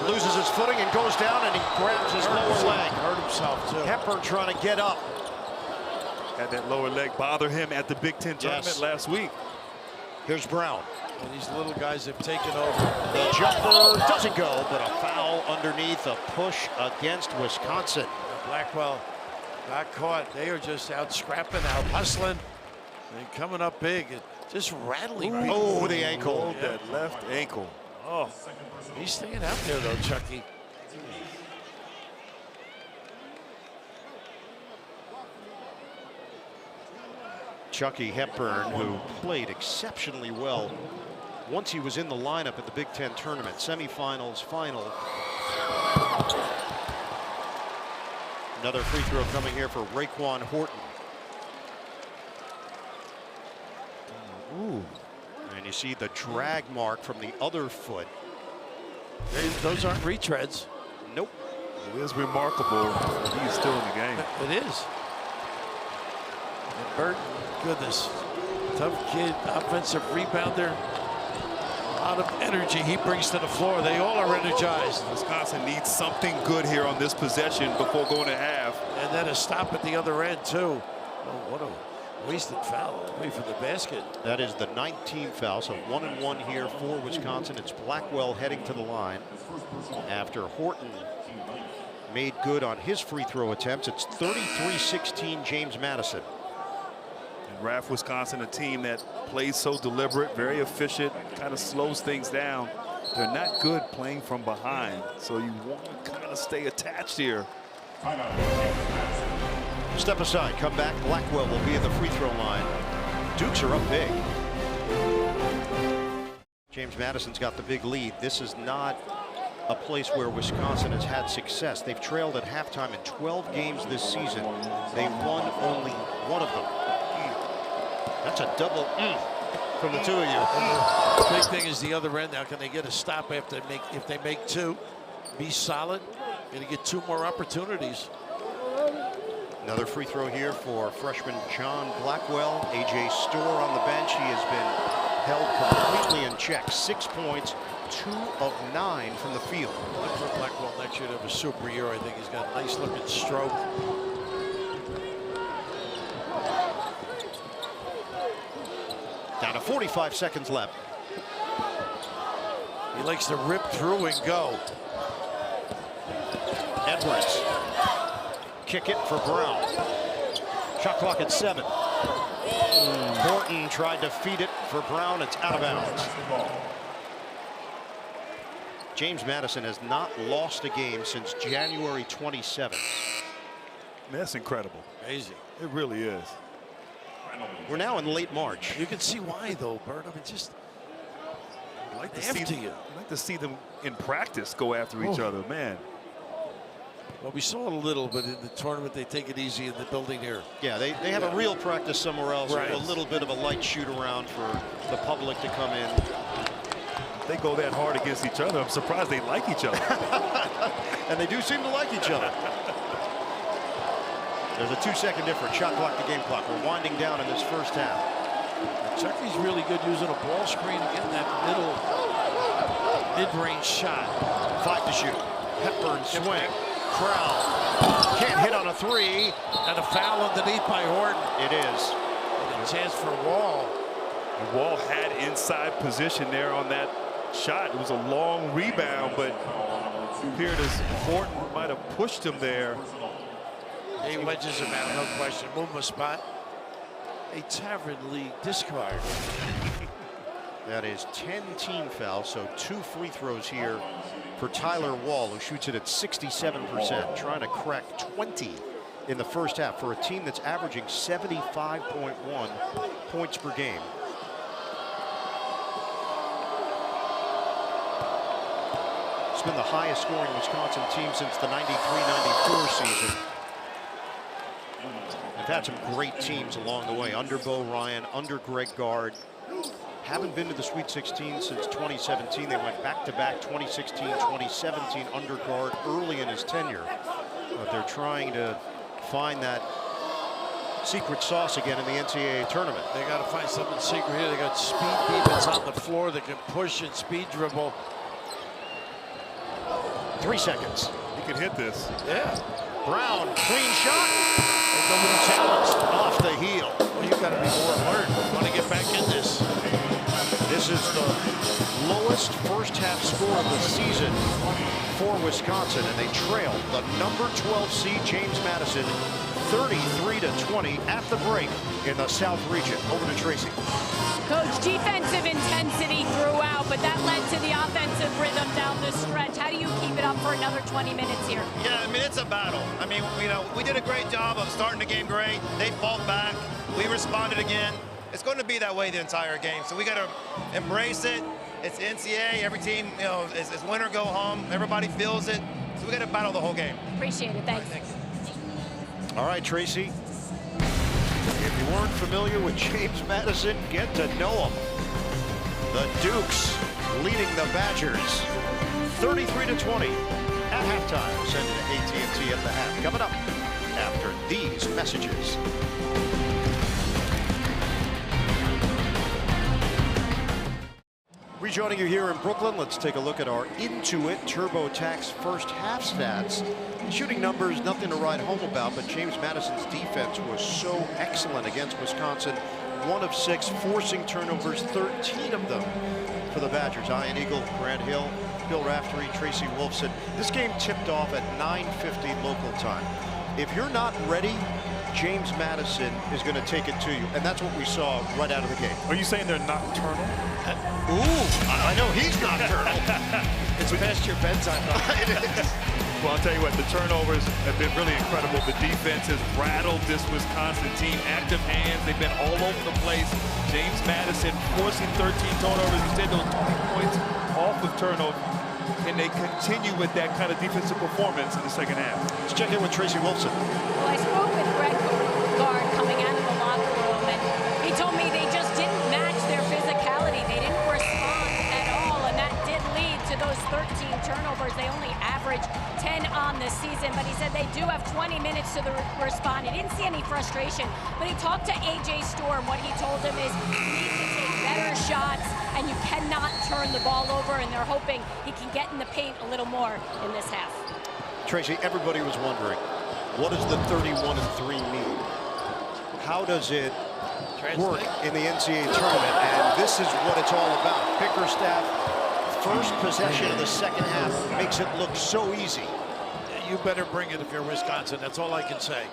loses his footing and goes down, and he grabs his lower leg. Hurt himself, too. Hepburn trying to get up. Had that lower leg bother him at the Big Ten tournament last week. Here's Brown. And these little guys have taken over. The jumper doesn't go, but a foul underneath, a push against Wisconsin. Blackwell got caught. They are just out scrapping, out hustling, and coming up big. Just rattling people. Oh, the ankle. That left ankle. Oh. He's staying out there, though, Chucky. Chucky Hepburn, who played exceptionally well once he was in the lineup at the Big Ten tournament, semifinals, final. Another free throw coming here for Raekwon Horton. Ooh. And you see the drag mark from the other foot. Those aren't retreads. Nope. It is remarkable that he's still in the game. It is. And Burton, goodness, tough kid, offensive rebounder. A lot of energy he brings to the floor. They all are energized. Wisconsin needs something good here on this possession before going to half. And then a stop at the other end, too. Oh, what a wasted foul away from the basket. That is the 19th foul, so 1-1 here for Wisconsin. It's Blackwell heading to the line after Horton made good on his free throw attempts. It's 33-16 James Madison. And Raf Wisconsin, a team that plays so deliberate, very efficient, kind of slows things down. They're not good playing from behind, so you want to kind of stay attached here. Step aside, come back. Blackwell will be at the free throw line. Dukes are up big. James Madison's got the big lead. This is not a place where Wisconsin has had success. They've trailed at halftime in 12 games this season. They've won only one of them. That's a double from the two of you. The big thing is the other end. Now, can they get a stop after if they make two? Be solid. Going to get two more opportunities. Another free throw here for freshman John Blackwell. A.J. Storr on the bench. He has been held completely in check. 6 points, 2 of 9 from the field. Look for Blackwell next year to have a super year. I think he's got a nice looking stroke. Down to 45 seconds left. He likes to rip through and go. Edwards. Kick it for Brown. Shot clock at 7. Horton tried to feed it for Brown. It's out of bounds. James Madison has not lost a game since January 27th. That's incredible. Amazing. It really is. We're now in late March. You can see why, though, Bert. I mean, just I'd like to see them in practice go after each other, man. Well, we saw it a little, but in the tournament, they take it easy in the building here. Yeah, they have a real practice somewhere else. Right. A little bit of a light shoot around for the public to come in. They go that hard against each other. I'm surprised they like each other. And they do seem to like each other. There's a 2-second difference. Shot clock to game clock. We're winding down in this first half. Chucky's really good using a ball screen and getting that mid-range shot. 5 to shoot. Hepburn swing. Crowell can't hit on a 3. And a foul underneath by Horton. It is. And a chance for Wall. And Wall had inside position there on that shot. It was a long rebound, but it appeared as Horton might have pushed him there. He wedges him out, no question. Move him a spot. A Tavern League discard. That is 10 team fouls, so 2 free throws here for Tyler Wall, who shoots it at 67%, trying to crack 20 in the first half for a team that's averaging 75.1 points per game. It's been the highest scoring Wisconsin team since the 93-94 season. They've had some great teams along the way, under Bo Ryan, under Greg Gard. Haven't been to the Sweet 16 since 2017. They went back-to-back 2016, 2017 under Gard early in his tenure. But they're trying to find that secret sauce again in the NCAA tournament. They got to find something secret here. They got speed defense on the floor that can push and speed dribble. 3 seconds. He can hit this. Yeah. Brown, clean shot. Nobody challenged. Off the heel. Well, you've got to be more alert. Want to get back in this. This is the lowest first half score of the season for Wisconsin, and they trailed the number 12 seed James Madison 33-20 at the break in the South region. Over to Tracy. Coach, defensive intensity throughout, but that led to the offensive rhythm down the stretch. How do you keep it up for another 20 minutes here? Yeah, I mean, it's a battle. I mean, you know, we did a great job of starting the game great. They fought back. We responded again. It's going to be that way the entire game. So we got to embrace it. It's NCAA. Every team, you know, is win or go home. Everybody feels it. So we got to battle the whole game. Appreciate it. Thanks. All right, Tracy. If you weren't familiar with James Madison, get to know him. The Dukes leading the Badgers 33-20 at halftime. Send it to AT&T at the half. Coming up after these messages. Rejoining you here in Brooklyn, let's take a look at our Intuit TurboTax first half stats. Shooting numbers, nothing to write home about, but James Madison's defense was so excellent against Wisconsin. 1 of 6, forcing turnovers, 13 of them for the Badgers. Ian Eagle, Grant Hill, Bill Raftery, Tracy Wolfson. This game tipped off at 9:50 local time. If you're not ready, James Madison is going to take it to you, and that's what we saw right out of the gate. Are you saying they're nocturnal? Ooh, I know he's nocturnal. It's past your bedtime. It is. Well, I'll tell you what, the turnovers have been really incredible. The defense has rattled this Wisconsin team. Active hands, they've been all over the place. James Madison forcing 13 turnovers. Instead, those 20 points off of turnover. Can they continue with that kind of defensive performance in the second half? Let's check in with Tracy Wolfson. Well, I spoke with Greg Gard coming out of the locker room, and he told me they just didn't match their physicality. They didn't respond at all, and that did lead to those 13 turnovers. They only averaged 10 on the season, but he said they do have 20 minutes to respond. He didn't see any frustration, but he talked to A.J. Storm. What he told him is you need to take better shots, and you cannot turn the ball over, and they're hoping he can get in the paint a little more in this half. Tracy, everybody was wondering, what does the 31-3 mean? How does it work in the NCAA tournament? And this is what it's all about. Bickerstaff, first possession of the second half, makes it look so easy. You better bring it if you're Wisconsin. That's all I can say.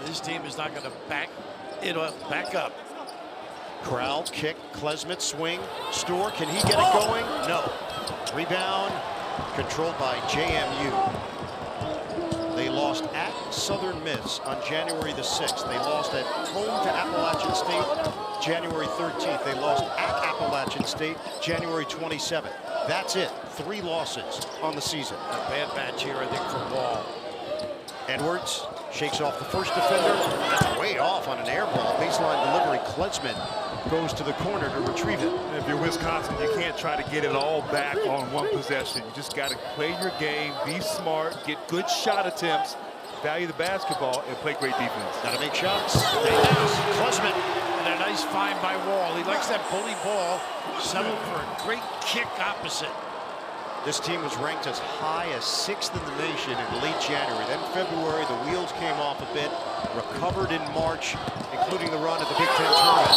This team is not going to back up. Corral, kick, Klesmit, swing. Storr, can he get it going? No. Rebound, controlled by JMU. They lost at Southern Miss on January the 6th. They lost at home to Appalachian State January 13th. They lost at Appalachian State January 27th. That's it. 3 losses on the season. A bad match here, I think, for Wall. Edwards shakes off the first defender. That's way off on an air ball. Baseline delivery. Klesmit goes to the corner to retrieve it. If you're Wisconsin, you can't try to get it all back on one possession. You just got to play your game, be smart, get good shot attempts, value the basketball, and play great defense. Got to make shots. They do. Klesmit. And a nice find by Wall. He likes that bully ball. Settled for a great kick opposite. This team was ranked as high as 6th in the nation in late January. Then February, the wheels came off a bit. Recovered in March, including the run at the Big Ten tournament.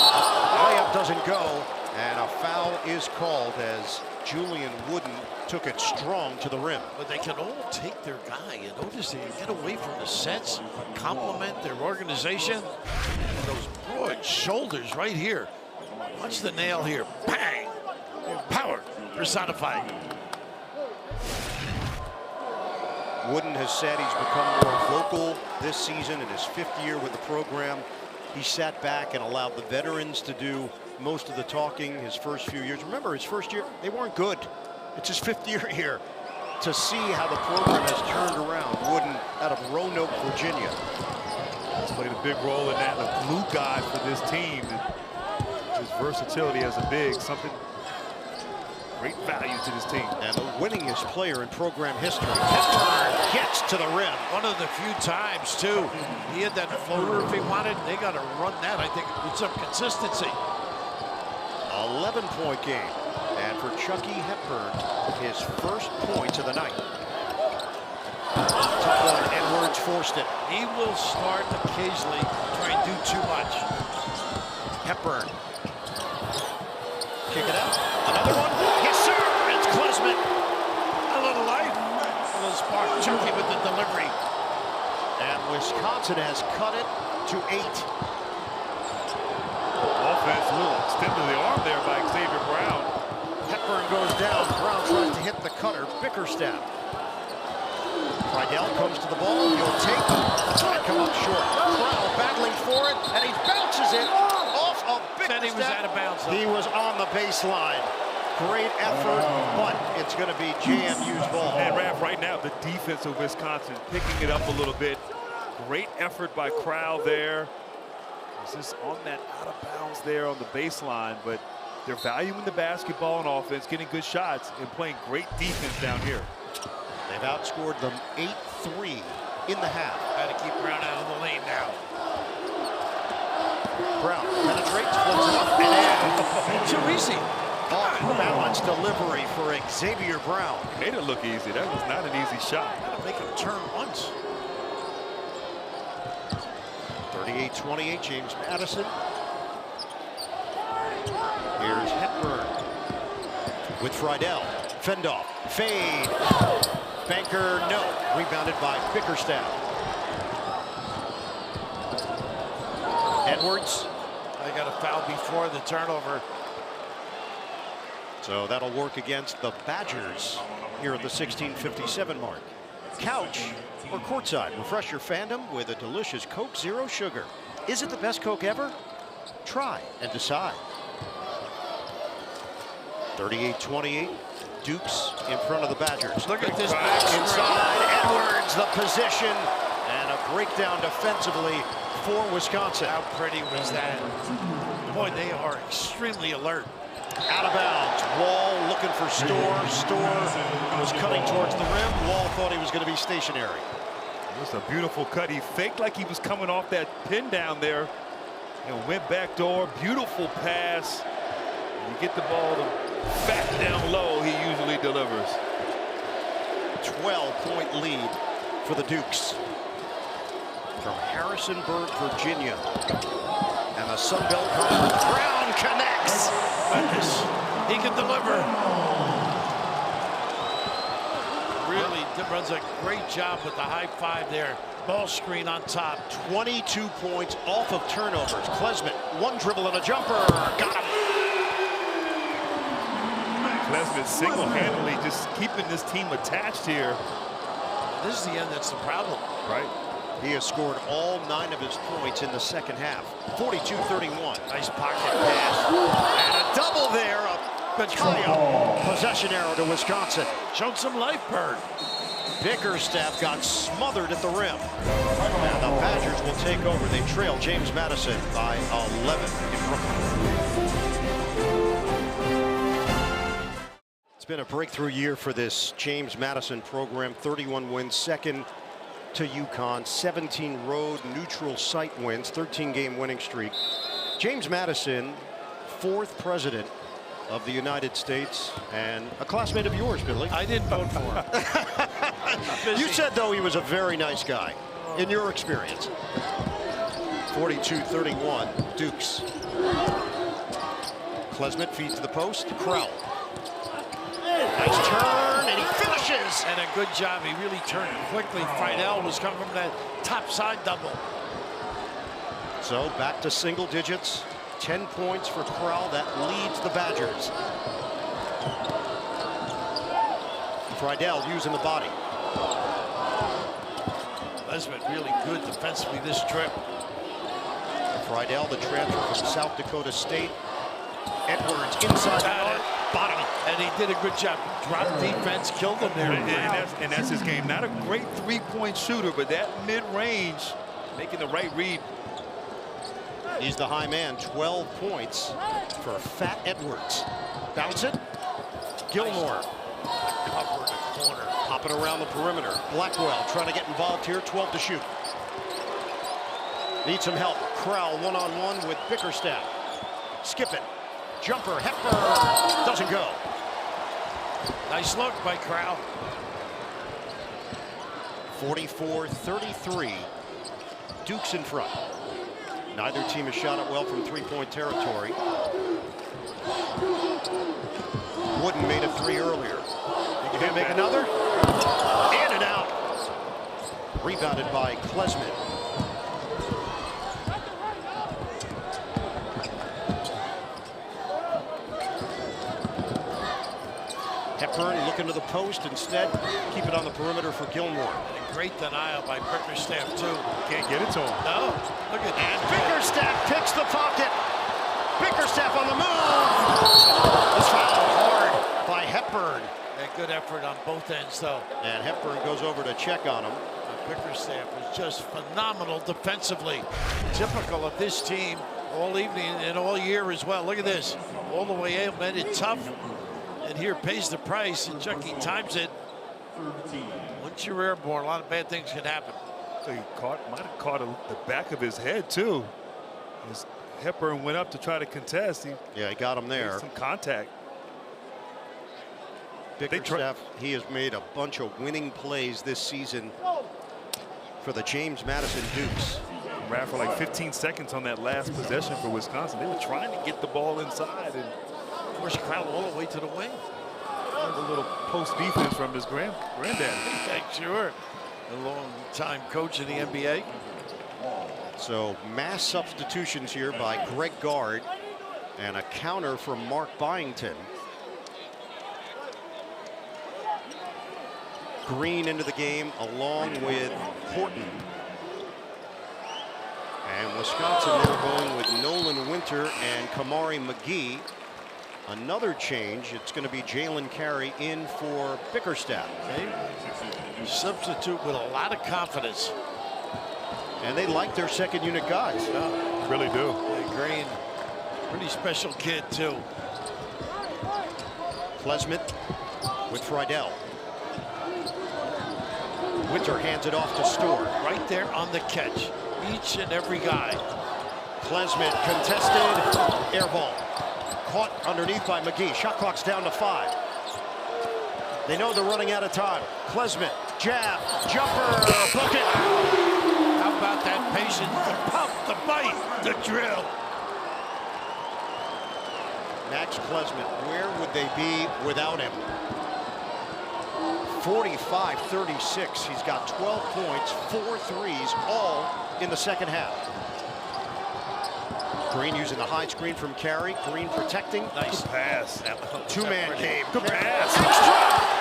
Layup doesn't go, and a foul is called as Julian Wooden took it strong to the rim. But they can all take their guy. You notice they get away from the sets, compliment their organization. And those broad shoulders right here. Watch the nail here. Bang! Power personified. Wooden has said he's become more vocal this season in his 5th year with the program. He sat back and allowed the veterans to do most of the talking his first few years. Remember, his first year, they weren't good. It's his 5th year here. To see how the program has turned around. Wooden out of Roanoke, Virginia. He's played a big role in that. The glue guy for this team. His versatility as a big, something great value to this team. And the winningest player in program history. Hepburn gets to the rim. One of the few times, too. He had that floater if he wanted. They got to run that, I think, with some consistency. 11-point game. And for Chucky Hepburn, his first points of the night. Tough one. Edwards forced it. He will start occasionally try and do too much. Hepburn. Kick it out. Another one. Yes, sir. It's Klesmit. A little life. A little spark. Chucky with the delivery. And Wisconsin has cut it to 8. Offense, a little extend to the arm there by Xavier Brown. Hepburn goes down. Brown tries to hit the cutter. Bickerstaff. Friedel comes to the ball. He'll take it. Try to come up short. Crowell battling for it, and he bounces it off a big Said he was out of bounds. He was on the baseline. Great effort, but it's going to be JMU's ball. And Raph, right now, the defense of Wisconsin picking it up a little bit. Great effort by Crowell there. It's just on that out of bounds there on the baseline, but they're valuing the basketball and offense, getting good shots, and playing great defense down here. They've outscored them 8-3 in the half. Got to keep Brown out of the lane now. Brown penetrates, flips it up, and in. Too easy. Off-balance delivery for Xavier Brown. Made it look easy. That was not an easy shot. Got to make him turn once. 38-28, James Madison. Here's Hepburn with Friedel. Fendoff, fade. Banker, no. Rebounded by Bickerstaff. Edwards. I got a foul before the turnover. So that'll work against the Badgers here at the 16:57 mark. Couch or courtside, refresh your fandom with a delicious Coke Zero Sugar. Is it the best Coke ever? Try and decide. 38-28, Dukes in front of the Badgers. Look at this back Inside, Edwards, the position, and a breakdown defensively for Wisconsin. How pretty was that? Boy, they are extremely alert. Out of bounds. Wall looking for Storr. Storr was cutting towards the rim. Wall thought he was going to be stationary. It was a beautiful cut. He faked like he was coming off that pin down there and went back door. Beautiful pass. You get the ball to back down low, he usually delivers. 12-point lead for the Dukes. From Harrisonburg, Virginia. And the Sun Belt Conference. Brown connects. Goodness, he can deliver. Really runs a great job with the high five there. Ball screen on top. 22 points off of turnovers. Klesmit, one dribble and a jumper. Got him. Klesmit single-handedly just keeping this team attached here. This is the end that's the problem. Right. He has scored all 9 of his points in the second half. 42-31. Nice pocket pass. And a double there. A triumph. Possession arrow to Wisconsin. Showed some life, Bird. Bickerstaff got smothered at the rim. And the Badgers will take over. They trail James Madison by 11 in Brooklyn. It's been a breakthrough year for this James Madison program. 31 wins, second to UConn, 17 road neutral site wins, 13-game winning streak. James Madison, 4th president of the United States and a classmate of yours, Billy. I didn't vote for him. You said, though, he was a very nice guy, in your experience. 42-31, Dukes. Klesmit feeds to the post, Crowell. Nice turn, and he finishes. And a good job. He really turned quickly. Friedel was coming from that top side double. So back to single digits. 10 points for Crowell. That leads the Badgers. Friedel using the body. Klesmit really good defensively this trip. Friedel, the transfer from South Dakota State. Edwards inside the arc. Bottom. And he did a good job. Drop defense, killed him there. And that's his game. Not a great three-point shooter, but that mid-range, making the right read. He's the high man. 12 points for Fat Edwards. Bounce it. Gilmore. Cover in the corner. Hopping around the perimeter. Blackwell trying to get involved here. 12 to shoot. Need some help. Crowell one-on-one with Bickerstaff. Skip it. Jumper. Hepburn. Doesn't go. Nice look by Crowell. 44-33. Dukes in front. Neither team has shot it well from three-point territory. Wooden made a 3 earlier. Think you can make another? In and out. Rebounded by Klesmit. Hepburn looking to the post. Instead, keep it on the perimeter for Gilmore. A great denial by Bickerstaff, too. Can't get it to him. No. Look at that. And Bickerstaff picks the pocket. Bickerstaff on the move. This foul hard by Hepburn. A good effort on both ends, though. And Hepburn goes over to check on him. Bickerstaff was just phenomenal defensively. Typical of this team all evening and all year as well. Look at this. All the way in, made it tough. And here pays the price, and Chucky times it. Once you're airborne, a lot of bad things can happen. He might have caught the back of his head, too. As Hepburn went up to try to contest. He got him there. Some contact. Bickerstaff, he has made a bunch of winning plays this season for the James Madison Dukes. Ran for like 15 seconds on that last possession for Wisconsin. They were trying to get the ball inside and force Crowell all the way to the wing. A little post defense from his granddad. Yeah, sure. A long-time coach in the NBA. So mass substitutions here by Greg Gard and a counter from Mark Byington. Green into the game along with Horton. And Wisconsin now going with Nolan Winter and Kamari McGee. Another change. It's going to be Jalen Carey in for Bickerstaff. Okay. Substitute with a lot of confidence. And they like their second unit guys. Yeah. Really do. Yeah, Green, pretty special kid too. Klesmit with Friedel. Winter hands it off to Stewart. Right there on the catch. Each and every guy. Klesmit contested. Air ball. Caught underneath by McGee. Shot clock's down to 5. They know they're running out of time. Klesmit, jab, jumper, bucket. How about that patience? The pump, the bite, the drill. Max Klesmit, where would they be without him? 45-36. He's got 12 points, 4 threes, all in the second half. Green using the high screen from Carey. Green protecting. Nice pass. Two-man game. Good pass.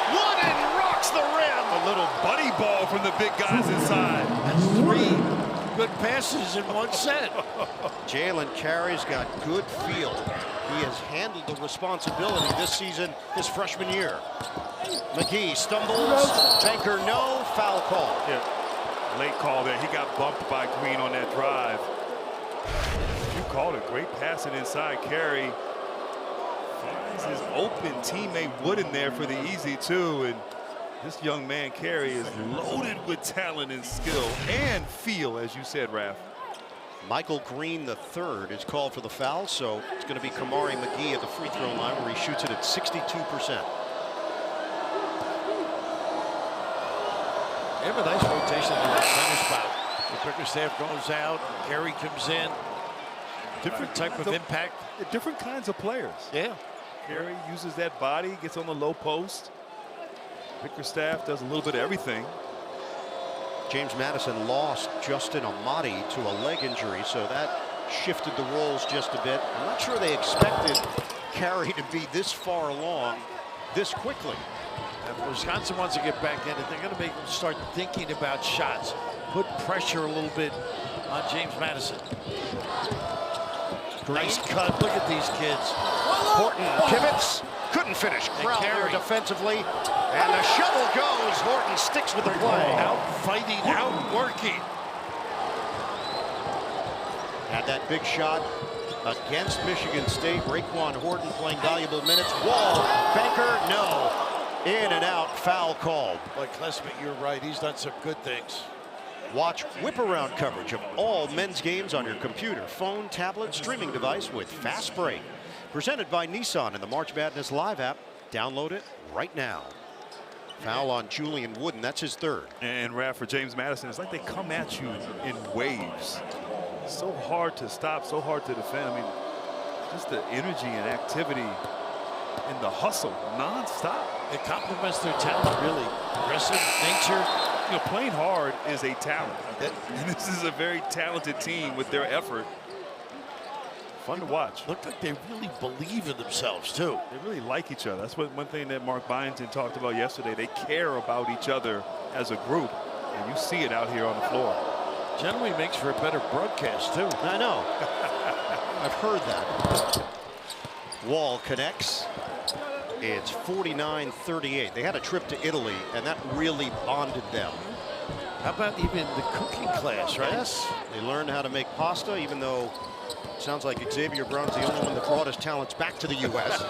One and rocks the rim. A little buddy ball from the big guys inside. That's 3 good passes in one set. Jalen Carey's got good feel. He has handled the responsibility this season, his freshman year. McGee stumbles. Banker, no. Foul call. Yeah. Late call there. He got bumped by Green on that drive. You called it. Great passing inside. Carey finds his open teammate Wooden there for the easy 2. And this young man, Carey, is loaded with talent and skill and feel, as you said, Raph. Michael Green III is called for the foul, so it's going to be Kamari McGee at the free throw line where he shoots it at 62%. They have a nice rotation in that center spot. The Bickerstaff goes out, Carey comes in. Different type of impact. Different kinds of players. Yeah. Carey uses that body, gets on the low post. Bickerstaff does a little bit of everything. James Madison lost Justin Amati to a leg injury, so that shifted the roles just a bit. I'm not sure they expected Carey to be this far along this quickly. If Wisconsin wants to get back in it, they're going to make them start thinking about shots. Put pressure a little bit on James Madison. Nice cut. Look at these kids. Horton pivots. Couldn't finish. Crowder defensively. And the shovel goes. Horton sticks with the play. Out fighting, out working. Had that big shot against Michigan State. Raekwon Horton playing valuable minutes. Wall. Banker, no. In and out. Foul called. But Klesmit, you're right. He's done some good things. Watch whip-around coverage of all men's games on your computer, phone, tablet, streaming device with Fast Break. Presented by Nissan in the March Madness Live app. Download it right now. Foul on Julian Wooden. That's his 3rd. And Raph, for James Madison, it's like they come at you in waves. So hard to stop, so hard to defend. I mean, just the energy and activity and the hustle nonstop. It complements their talent, really. Aggressive nature. You know, playing hard is a talent. And this is a very talented team with their effort. Fun to watch. Look like they really believe in themselves, too. They really like each other. That's one thing that Mark Byington talked about yesterday. They care about each other as a group, and you see it out here on the floor. Generally makes for a better broadcast, too. I know. I've heard that. Wall connects. It's 49-38. They had a trip to Italy, and that really bonded them. How about even the cooking class, right? Yes. They learned how to make pasta, even though it sounds like Xavier Brown's the only one that brought his talents back to the U.S.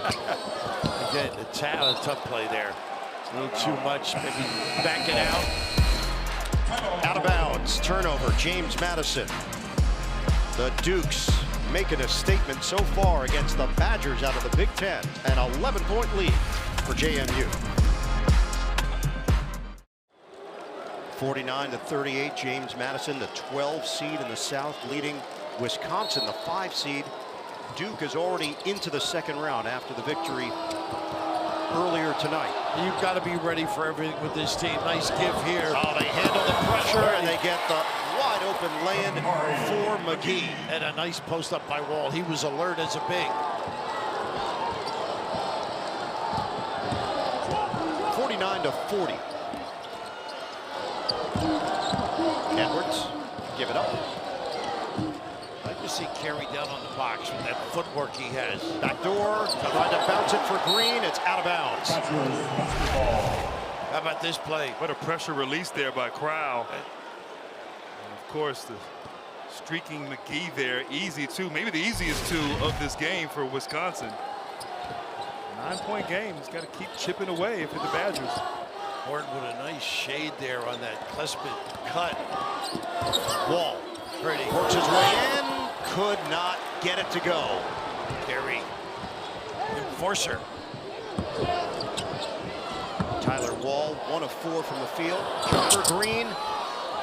Again, the talent, tough play there. A little too much, maybe back it out. Out of bounds, turnover, James Madison. The Dukes making a statement so far against the Badgers out of the Big Ten. An 11-point lead for JMU. 49-38, James Madison, the 12 seed in the South, leading Wisconsin, the 5 seed. Duke is already into the second round after the victory earlier tonight. You've got to be ready for everything with this team. Nice give here. Oh, they handle the pressure, and they get the wide open land for McGee. And a nice post up by Wall. He was alert as a big. 49-40. Edwards, give it up. I like to see Carey down on the box with that footwork he has. Back door, trying to bounce it for Green. It's out of bounds. How about this play? What a pressure release there by Crowell. And of course, the streaking McGee there, easy two, maybe the easiest two of this game for Wisconsin. 9-point game. He's got to keep chipping away for the Badgers. Horton with a nice shade there on that Klesmit cut. Wall, Pretty. works his way in, could not get it to go. Carey. Enforcer. Tyler Wall, 1 of 4 from the field. Jumper Green,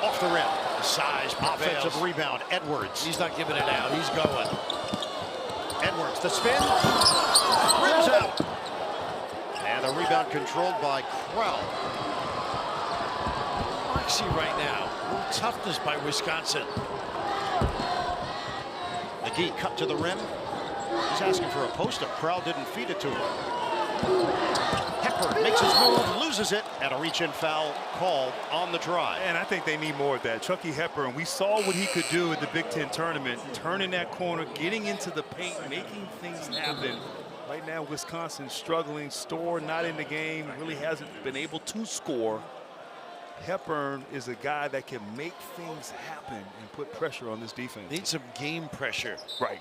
off the rim. The size Offensive prevails. rebound, Edwards. He's not giving it out. He's going. Edwards, the spin, rims out. And the rebound controlled by Crowell. Moxie right now. A little toughness by Wisconsin. McGee cut to the rim. He's asking for a post-up. Crowell didn't feed it to him. Hepburn makes his move, loses it, and a reach-in foul called on the drive. And I think they need more of that. Chucky Hepburn, we saw what he could do at the Big Ten tournament, turning that corner, getting into the paint, making things happen. Right now, Wisconsin struggling. Storr not in the game, really hasn't been able to score. Hepburn is a guy that can make things happen and put pressure on this defense. Need some game pressure. Right.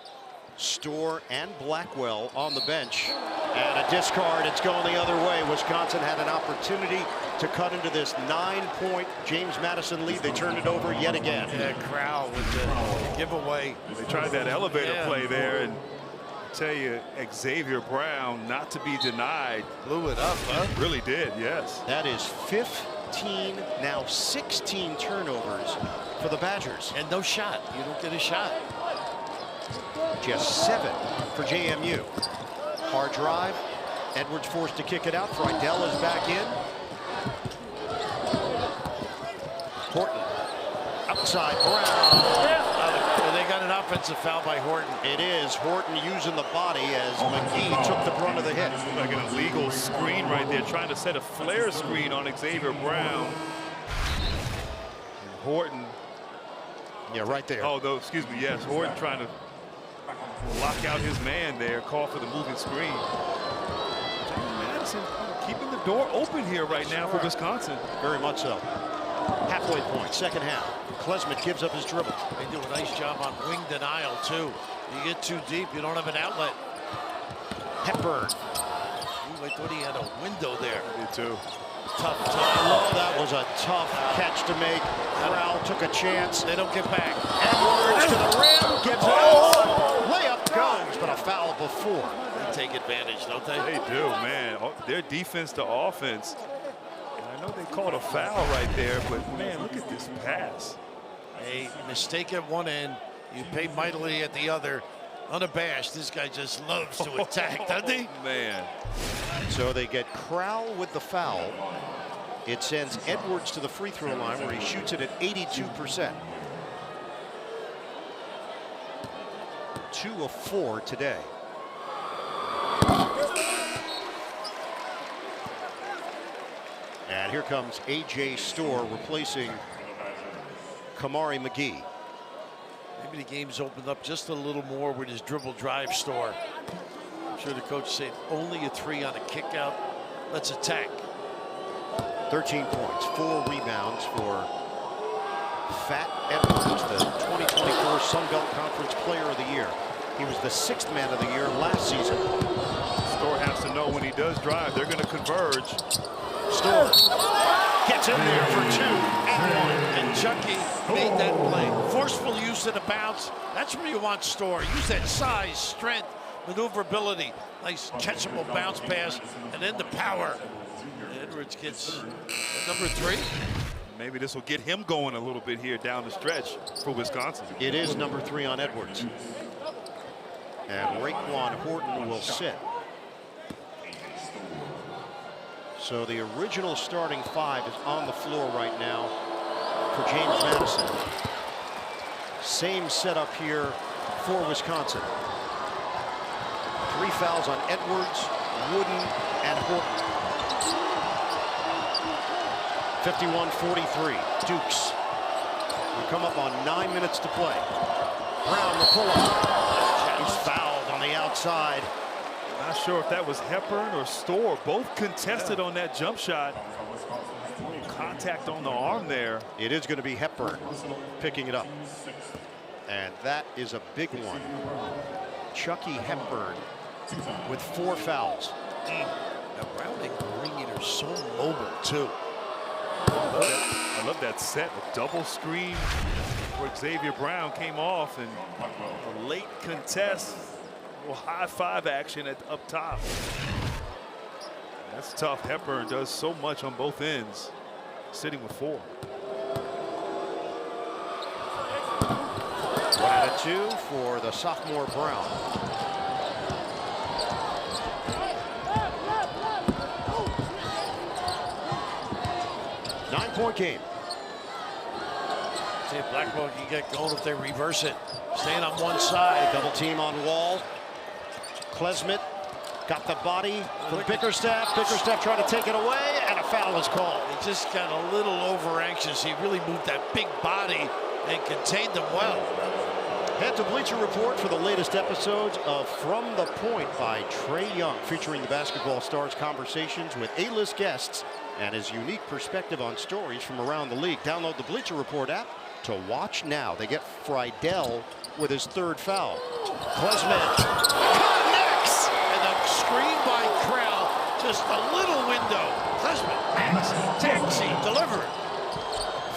Storr and Blackwell on the bench. And a discard. It's going the other way. Wisconsin had an opportunity to cut into this 9-point James Madison lead. They turned it over yet again. Yeah, Crowell with the giveaway. They tried that elevator Yeah. play there, and I tell you, Xavier Brown, not to be denied. Blew it up, huh? Really did, yes. That is 15, now 16 turnovers for the Badgers. And no shot. You don't get a shot. Just 7 for JMU. Hard drive. Edwards forced to kick it out. Friedel is back in. Horton. Outside Brown. They got an offensive foul by Horton. It is Horton using the body as McGee took the brunt of the hit. Like an illegal screen right there, trying to set a flare screen on Xavier Brown. And Horton. Yeah, right there. Oh, though, excuse me, yes. Horton trying to lock out his man there, call for the moving screen. James Madison keeping the door open here right now for Wisconsin. Very much so. Halfway point, second half. Klesmit gives up his dribble. They do a nice job on wing denial, too. You get too deep, you don't have an outlet. Hepburn. Ooh, I thought he had a window there. Me too. Tough Oh, time. that was a tough catch to make. Crowell took a chance. They don't get back. Edwards to the rim, gives it up. Layup goes, but a foul before. They take advantage, don't they? They do, man. Their defense to offense. And I know they called a foul right there, but man, look at this pass. A mistake at one end, you pay mightily at the other. Unabashed, this guy just loves to attack, doesn't he? Man. So they get Crowell with the foul. It sends Edwards to the free throw line where he shoots it at 82%. 2 of 4 today. And here comes A.J. Storr replacing Kamari McGee. Maybe the game's opened up just a little more with his dribble drive Storr. I'm sure the coach said only a 3 on a kick out. Let's attack. 13 points, 4 rebounds for Fat Edwards, the 2024 Sun Belt Conference Player of the Year. He was the 6th man of the year last season. Storr has to know when he does drive, they're going to converge. Storr gets in there for 2 and 1. And Chucky made that play. Forceful use of the bounce. That's where you want Storr. Use that size, strength, maneuverability. Nice catchable bounce pass, and then the power. Edwards gets number 3. Maybe this will get him going a little bit here down the stretch for Wisconsin. It is number 3 on Edwards. And Raekwon Horton will sit. So the original starting 5 is on the floor right now for James Madison. Same setup here for Wisconsin. 3 fouls on Edwards, Wooden, and Horton. 51-43, Dukes. We come up on 9 minutes to play. Brown the pull-up. He's fouled on the outside. Not sure if that was Hepburn or Storr. Both contested on that jump shot. Contact on the arm there. It is going to be Hepburn picking it up. And that is a big one. Chucky Hepburn with 4 fouls. Now Brown and Green are so mobile too. I love that set. A double screen where Xavier Brown came off, and a late contest. A little high 5 action up top. That's tough. Hepburn does so much on both ends, sitting with 4. 1 out of 2 for the sophomore Brown. Nine-point game. See if Blackwell can get going if they reverse it. Staying on one side. Double team on Wall. Klesmit got the body from Bickerstaff. Bickerstaff trying to take it away, and a foul is called. He just got a little over anxious. He really moved that big body and contained them well. Head to Bleacher Report for the latest episodes of From the Point by Trey Young, featuring the Basketball Stars conversations with A-list guests and his unique perspective on stories from around the league. Download the Bleacher Report app to watch now. They get Friedel with his 3rd foul. Klesmit connects! And a screen by Krell, just a little window. Klesmit, taxi, delivered.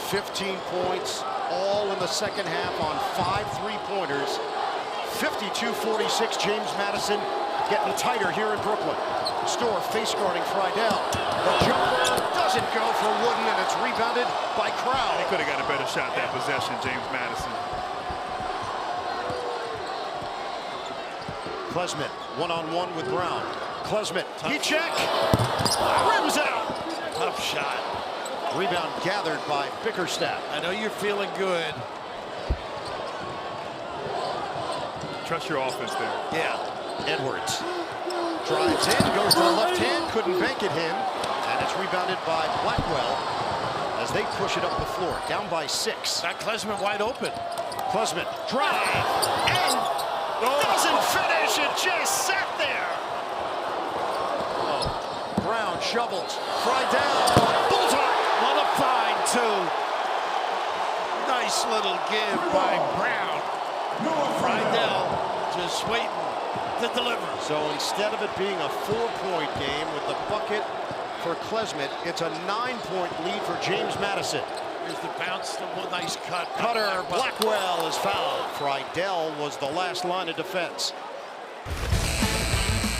15 points, all in the second half on 5 3-pointers. 52-46, James Madison getting tighter here in Brooklyn. Storr face guarding Friedel. The jumper doesn't go for Wooden, and it's rebounded by Crowd. He could have got a better shot that possession, James Madison. Klesmit one-on-one with Brown. Klesmit, heat check, rims out. Tough shot. Rebound gathered by Bickerstaff. I know you're feeling good. Trust your offense there. Yeah. Edwards drives in, goes to the left hand, couldn't bank it in, and it's rebounded by Blackwell as they push it up the floor, down by 6. Got Klesmit wide open. Klesmit drive and doesn't finish. It just sat there. Brown shovels. Friedel. Bullseye. What a find too. Nice little give by Brown. Friedel just waiting to deliver. So instead of it being a 4-point game with the bucket for Klesmit, it's a 9-point lead for James Madison. Here's the bounce, the nice cut. Cutter, Blackwell is fouled. Friedel was the last line of defense.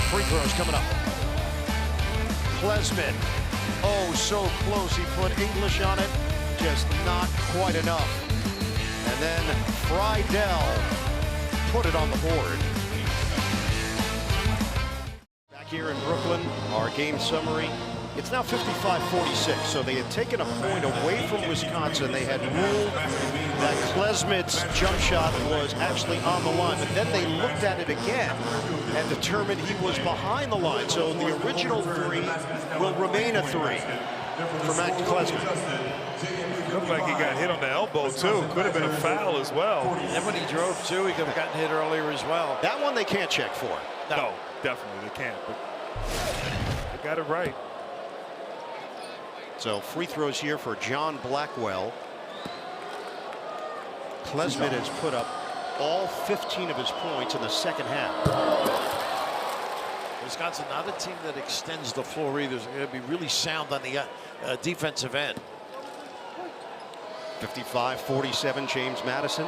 Free throws coming up. Klesmit, oh so close. He put English on it, just not quite enough. And then Friedel put it on the board. Back here in Brooklyn, our game summary It's now 55-46, so they had taken a point away from Wisconsin. They had ruled that Klesmit's jump shot was actually on the line, but then they looked at it again and determined he was behind the line. So the original 3 will remain a 3 for Matt Klesmit. Looked like he got hit on the elbow, too. Could have been a foul as well. And when he drove, too, he could have gotten hit earlier as well. That one they can't check for. No, definitely they can't, but they got it right. So free throws here for John Blackwell. Klesmit has put up all 15 of his points in the second half. Wisconsin, not a team that extends the floor either. They're going to be really sound on the defensive end. 55-47, James Madison.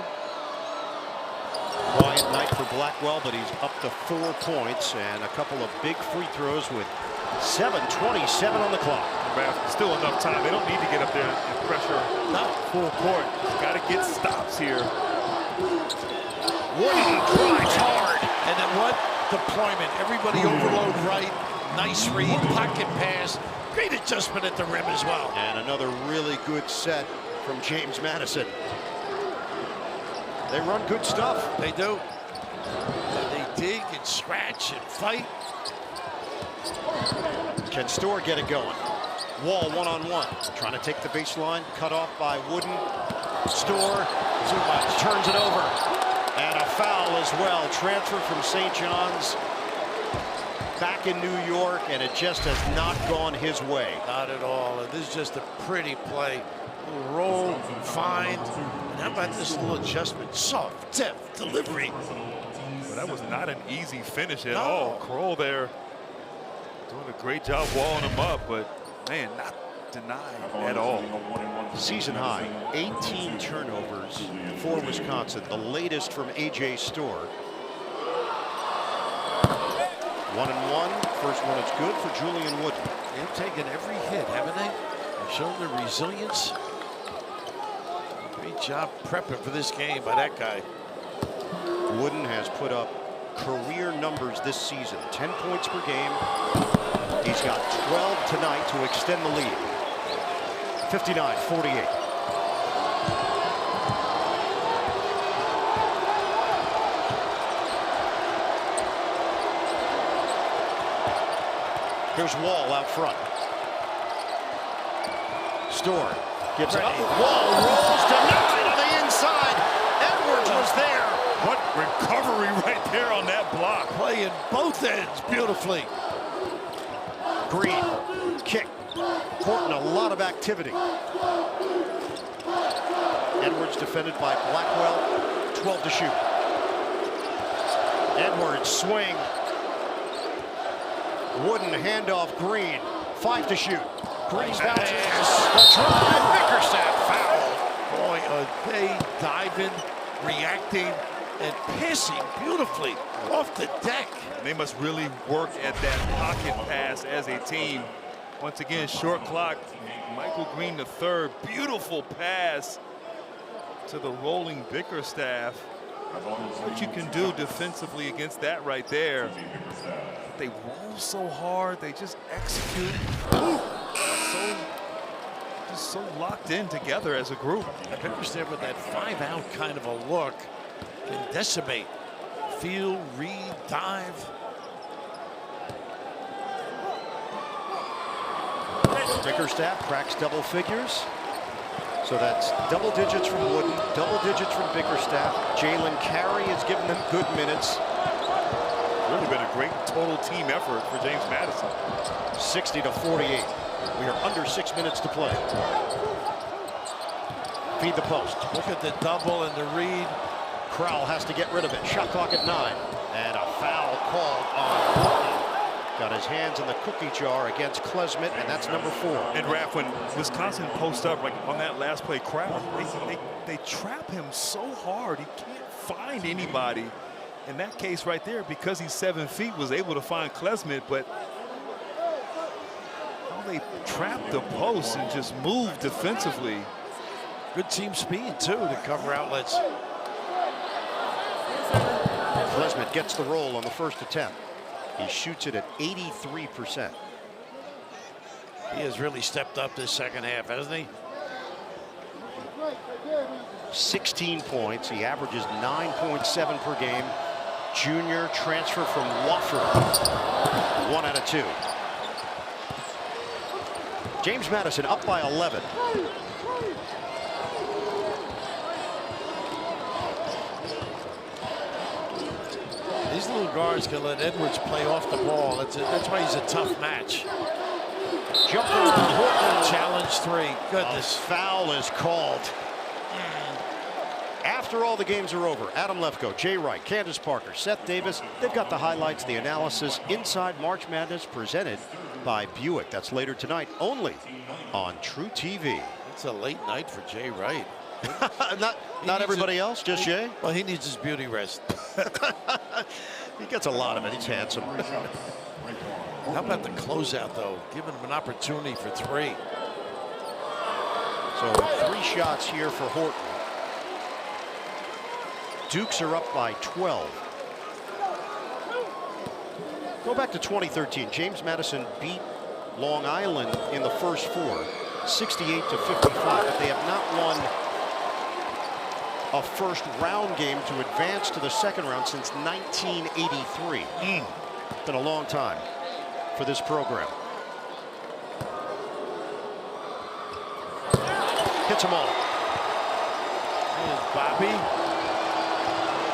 Quiet night for Blackwell, but he's up to 4 points and a couple of big free throws with 7:27 on the clock. Still enough time. They don't need to get up there and pressure full court. Got to get stops here. Woody drives hard. And then what deployment? Everybody overload right. Nice read, pocket pass. Great adjustment at the rim as well. And another really good set from James Madison. They run good stuff. They do. And they dig and scratch and fight. Can Storr get it going? Wall one-on-one. Trying to take the baseline. Cut off by Wooden. Storr turns it over. And a foul as well. Transfer from St. John's back in New York, and it just has not gone his way. Not at all. And this is just a pretty play. Little roll, find. And how about this little adjustment? Soft, depth, delivery. Well, that was not an easy finish at all. Kroll there doing a great job walling him up, but man, not denied at all. Season high, 18 turnovers for Wisconsin, the latest from A.J. Storr. 1-1. First one is good for Julian Wooden. They've taken every hit, haven't they? They've shown their resilience. Great job prepping for this game by that guy. Wooden has put up career numbers this season. 10 points per game. He's got 12 tonight to extend the lead. 59-48. Here's Wall out front. Storr gives it up. Wall rolls denied on the inside. Edwards was there. What recovery right there on that block. Playing both ends beautifully. Green, kick, courting a lot of activity. Edwards defended by Blackwell, 12 to shoot. Edwards swing. Wooden handoff, Green, 5 to shoot. Green bounces, the drive, Bickerstaff foul. Boy, are they diving, reacting, and passing beautifully off the deck. They must really work at that pocket pass as a team. Once again, short clock. Michael Green the third. Beautiful pass to the rolling Bickerstaff. What you can do defensively against that right there. They roll so hard. They just execute. Just so locked in together as a group. Bickerstaff with that 5-out kind of a look can decimate. Feel, read, dive. Bickerstaff cracks double figures. So that's double digits from Wooden, double digits from Bickerstaff. Jalen Carey has given them good minutes. Really been a great total team effort for James Madison. 60-48. We are under 6 minutes to play. Feed the post. Look at the double and the read. Crowell has to get rid of it. Shot clock at 9. And a foul called on Wooden. Got his hands in the cookie jar against Klesmit, and that's number 4. And Raph, when Wisconsin posts up, like on that last play, Crowell, they trap him so hard he can't find anybody. In that case right there, because he's 7 feet, was able to find Klesmit, but how they trap the post and just move defensively. Good team speed, too, to cover outlets. Klesmit gets the roll on the first attempt. He shoots it at 83%. He has really stepped up this second half, hasn't he? 16 points. He averages 9.7 per game. Junior transfer from Wofford. 1 out of 2. James Madison up by 11. These little guards can let Edwards play off the ball. That's why he's a tough match. Jumper. Challenge 3. Goodness. Foul is called. After all the games are over, Adam Lefkoe, Jay Wright, Candace Parker, Seth Davis, they've got the highlights, the analysis inside March Madness presented by Buick. That's later tonight only on True TV. It's a late night for Jay Wright. not everybody else, just Jay? Well, he needs his beauty rest. He gets a lot of it. He's handsome. How about the closeout, though? Giving him an opportunity for 3. So 3 shots here for Horton. Dukes are up by 12. Go back to 2013. James Madison beat Long Island in the first 4, 68-55. But they have not won a first round game to advance to the second round since 1983. Been a long time for this program. Hits them all. There's Bobby.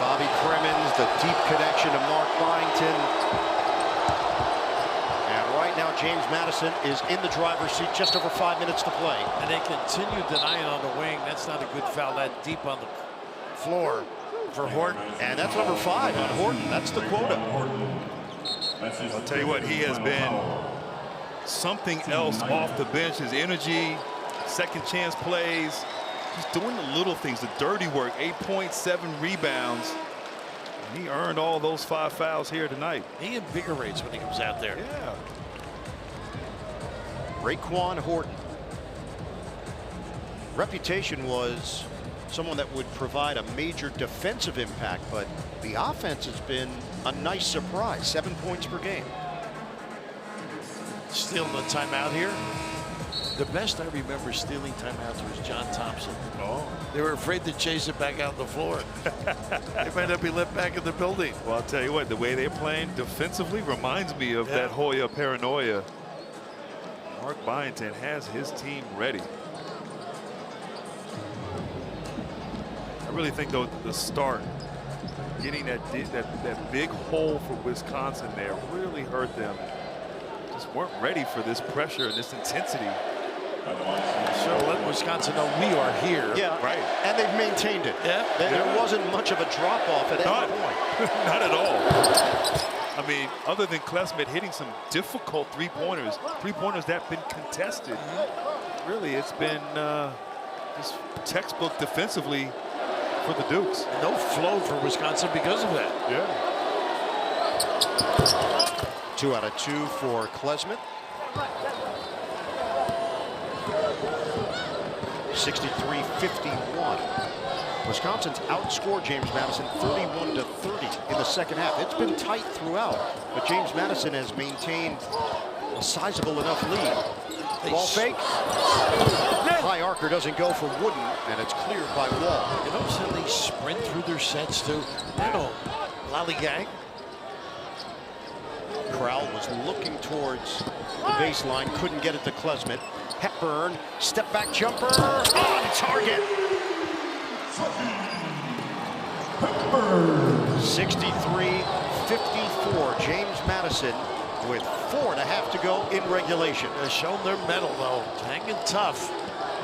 Bobby Crimmins, the deep connection to Mark Byington. And right now, James Madison is in the driver's seat, just over 5 minutes to play. And they continue denying on the wing. That's not a good foul that deep on the floor for Horton. And that's number 5 on Horton. That's the quota. I'll tell you what, he has been something else off the bench. His energy, second chance plays. He's doing the little things, the dirty work. 8.7 rebounds. And he earned all those 5 fouls here tonight. He invigorates when he comes out there. Yeah. Raekwon Horton. Reputation was someone that would provide a major defensive impact, but the offense has been a nice surprise. 7 points per game. Stealing the timeout here. The best I remember stealing timeouts was John Thompson. Oh. They were afraid to chase it back out on the floor. They might not be let back in the building. Well, I'll tell you what, the way they're playing defensively reminds me of that Hoya paranoia. Mark Byington has his team ready. I really think, though, the start, getting that big hole for Wisconsin there really hurt them. Just weren't ready for this pressure and this intensity. So let Wisconsin know we are here. Yeah, right. And they've maintained it. Yeah. There wasn't much of a drop off at any point. Not at all. I mean, other than Klesmit hitting some difficult three-pointers that have been contested. Really, it's been just textbook defensively for the Dukes. No flow for Wisconsin because of that. Yeah. 2 out of 2 for Klesmit. 63-51. Wisconsin's outscored James Madison 31-30 in the second half. It's been tight throughout, but James Madison has maintained a sizable enough lead. Ball fake. High arcer doesn't go for Wooden, and it's cleared by Wall. You notice how they sprint through their sets too? They don't lollygag. Crowell was looking towards the baseline, couldn't get it to Klesmit. Hepburn, step back jumper, on target. 63-54, James Madison with 4.5 to go in regulation. They're showing their mettle though, hanging tough.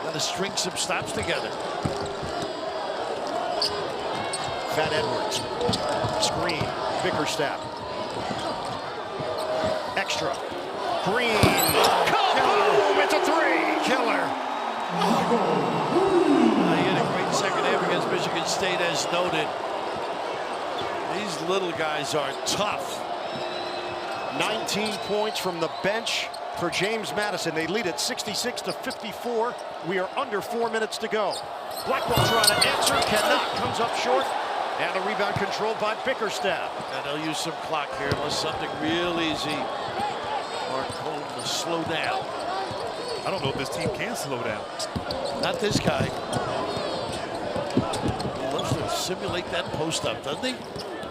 Got to string some stops together. Fat Edwards, screen, Bickerstaff. Extra. Green. Kaboom! It's a 3. Killer. He had a great second half against Michigan State, as noted. These little guys are tough. 19 points from the bench for James Madison. They lead at 66-54. We are under 4 minutes to go. Blackwell trying to answer, cannot. Comes up short. And the rebound controlled by Bickerstaff. And they'll use some clock here unless something real easy or cold to slow down. I don't know if this team can slow down. Not this guy. He loves to simulate that post up, doesn't he?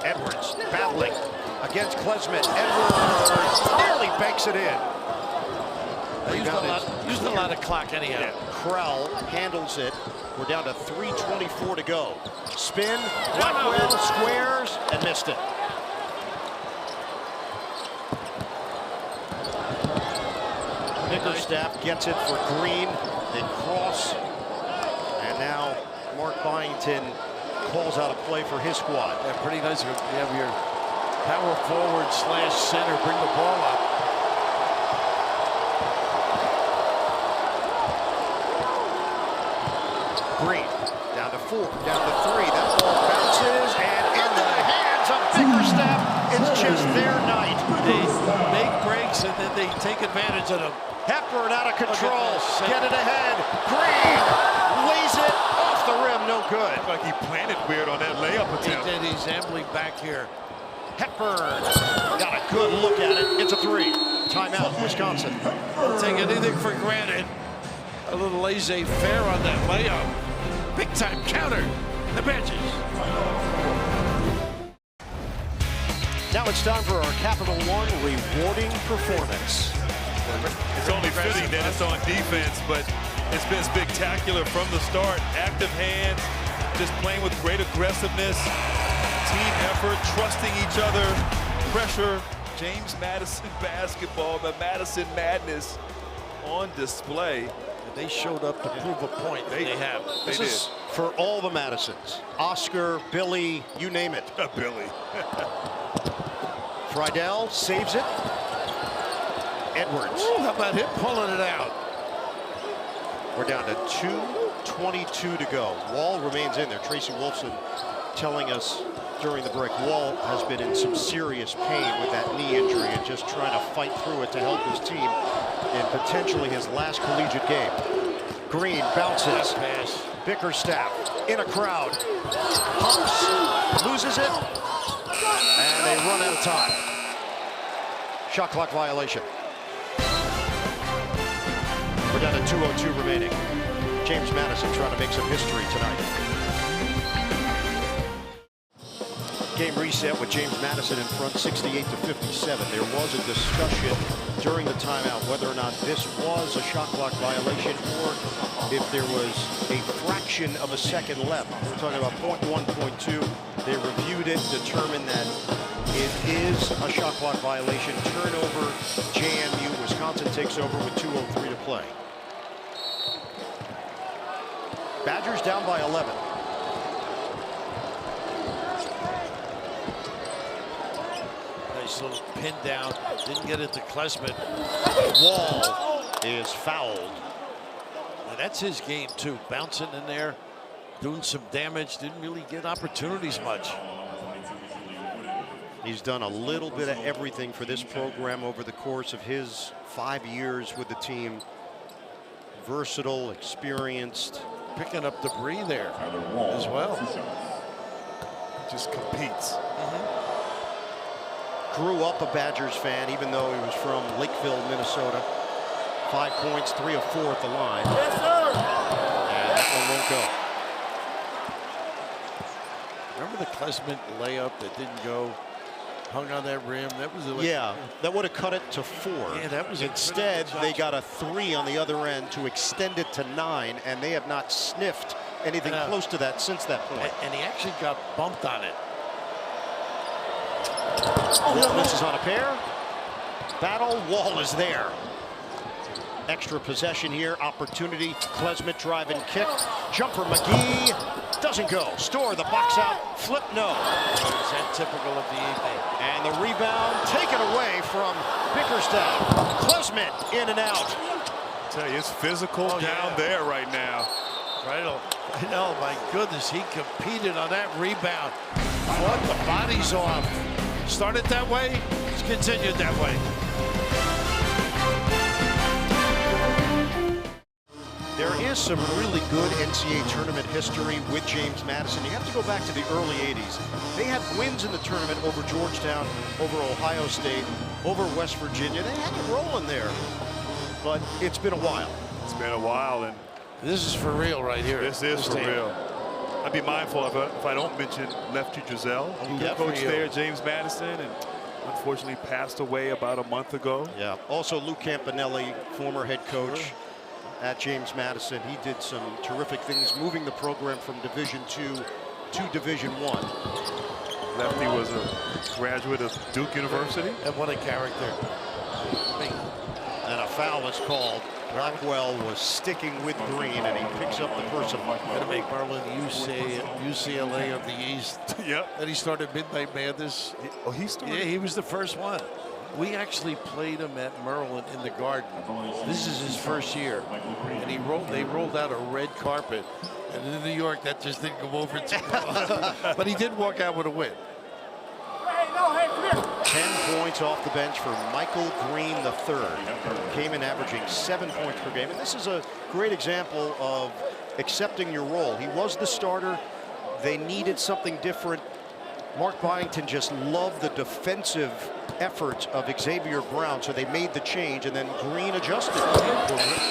Edwards battling against Klesmit. Edwards nearly banks it in. Used a lot of clock anyhow. Yeah. Krell handles it. We're down to 3:24 to go. Spin, Blackwell squares, and missed it. Bickerstaff gets it for Green. They cross. And now Mark Byington calls out a play for his squad. Yeah, pretty nice. You have your power forward / center bring the ball up. Green down to 4, down to 3. That ball bounces and into the hands of Bickerstaff. It's just their night. They make breaks and then they take advantage of them. Hepburn out of control. Get it ahead. Green lays it off the rim. No good. Looked like he planted weird on that layup attempt. He did. He's ambling back here. Hepburn got a good look at it. It's a 3. Timeout, Wisconsin. Don't take anything for granted. A little laissez-faire on that layup. Big time counter. The benches. Now it's time for our Capital One rewarding performance. It's only fitting that it's on defense, but it's been spectacular from the start. Active hands, just playing with great aggressiveness, team effort, trusting each other, pressure. James Madison basketball, the Madison Madness on display. They showed up to prove a point. They have. This is for all the Madisons. Oscar, Billy, you name it. Billy. Friedel saves it. Edwards. Ooh, how about him pulling it out? We're down to 2:22 to go. Wall remains in there. Tracy Wolfson telling us during the break, Wall has been in some serious pain with that knee injury and just trying to fight through it to help his team in potentially his last collegiate game. Green bounces. Pass. Bickerstaff in a crowd. Humps, loses it, and they run out of time. Shot clock violation. We're down to 2:02 remaining. James Madison trying to make some history tonight. Game reset with James Madison in front 68-57. There was a discussion during the timeout whether or not this was a shot clock violation or if there was a fraction of a second left. We're talking about .1, .2. They reviewed it, determined that it is a shot clock violation. Turnover, JMU. Wisconsin takes over with 2:03 to play. Badgers down by 11. Nice little pin down. Didn't get it to Klesmit. Wall is fouled. And that's his game too. Bouncing in there, doing some damage. Didn't really get opportunities much. He's done a little bit of everything for this program over the course of his 5 years with the team. Versatile, experienced. Picking up debris there as well. Just competes. Grew up a Badgers fan, even though he was from Lakeville, Minnesota. 5 points, 3 of 4 at the line. Yes, sir. And that one won't go. Remember the Klesmit layup that didn't go? Hung on that rim. That was Yeah, that would have cut it to 4. Yeah, that was Instead, they got a 3 on the other end to extend it to 9, and they have not sniffed anything close to that since that point. And he actually got bumped on it. This is on a pair. Battle. Wall is there. Extra possession here. Opportunity. Klesmit drive and kick. Jumper McGee doesn't go. Store the box out. Flip no. Is that typical of the evening? And the rebound taken away from Bickerstaff. Klesmit in and out. I tell you, it's physical down there right now. Right. I know, my goodness, he competed on that rebound. Fought the bodies off. Started that way, it's continued that way. There is some really good NCAA tournament history with James Madison. You have to go back to the early 80s. They had wins in the tournament over Georgetown, over Ohio State, over West Virginia. They had it rolling there. but it's been a while. It's been a while, and This is for real right here. this is for team. real. I'd be mindful if I don't mention Lefty Drizel, who coached there, James Madison, and unfortunately passed away about a month ago. Yeah. Also, Lou Campanelli, former head coach at James Madison. He did some terrific things, moving the program from Division II to Division I. Lefty was a graduate of Duke University. And what a character. And a foul was called. Blackwell was sticking with Green, and he picks up the personal. Going to make Merlin UCLA of the East. Yep. And he started Midnight Madness. Oh, he started? Yeah, he was the first one. We actually played him at Merlin in the Garden. This is his first year. And they rolled out a red carpet. And in New York, that just didn't go over too well. But he did walk out with a win. 10 points off the bench for Michael Green III. Came in averaging 7 points per game. And this is a great example of accepting your role. He was the starter. They needed something different. Mark Byington just loved the defensive efforts of Xavier Brown, so they made the change, and then Green adjusted.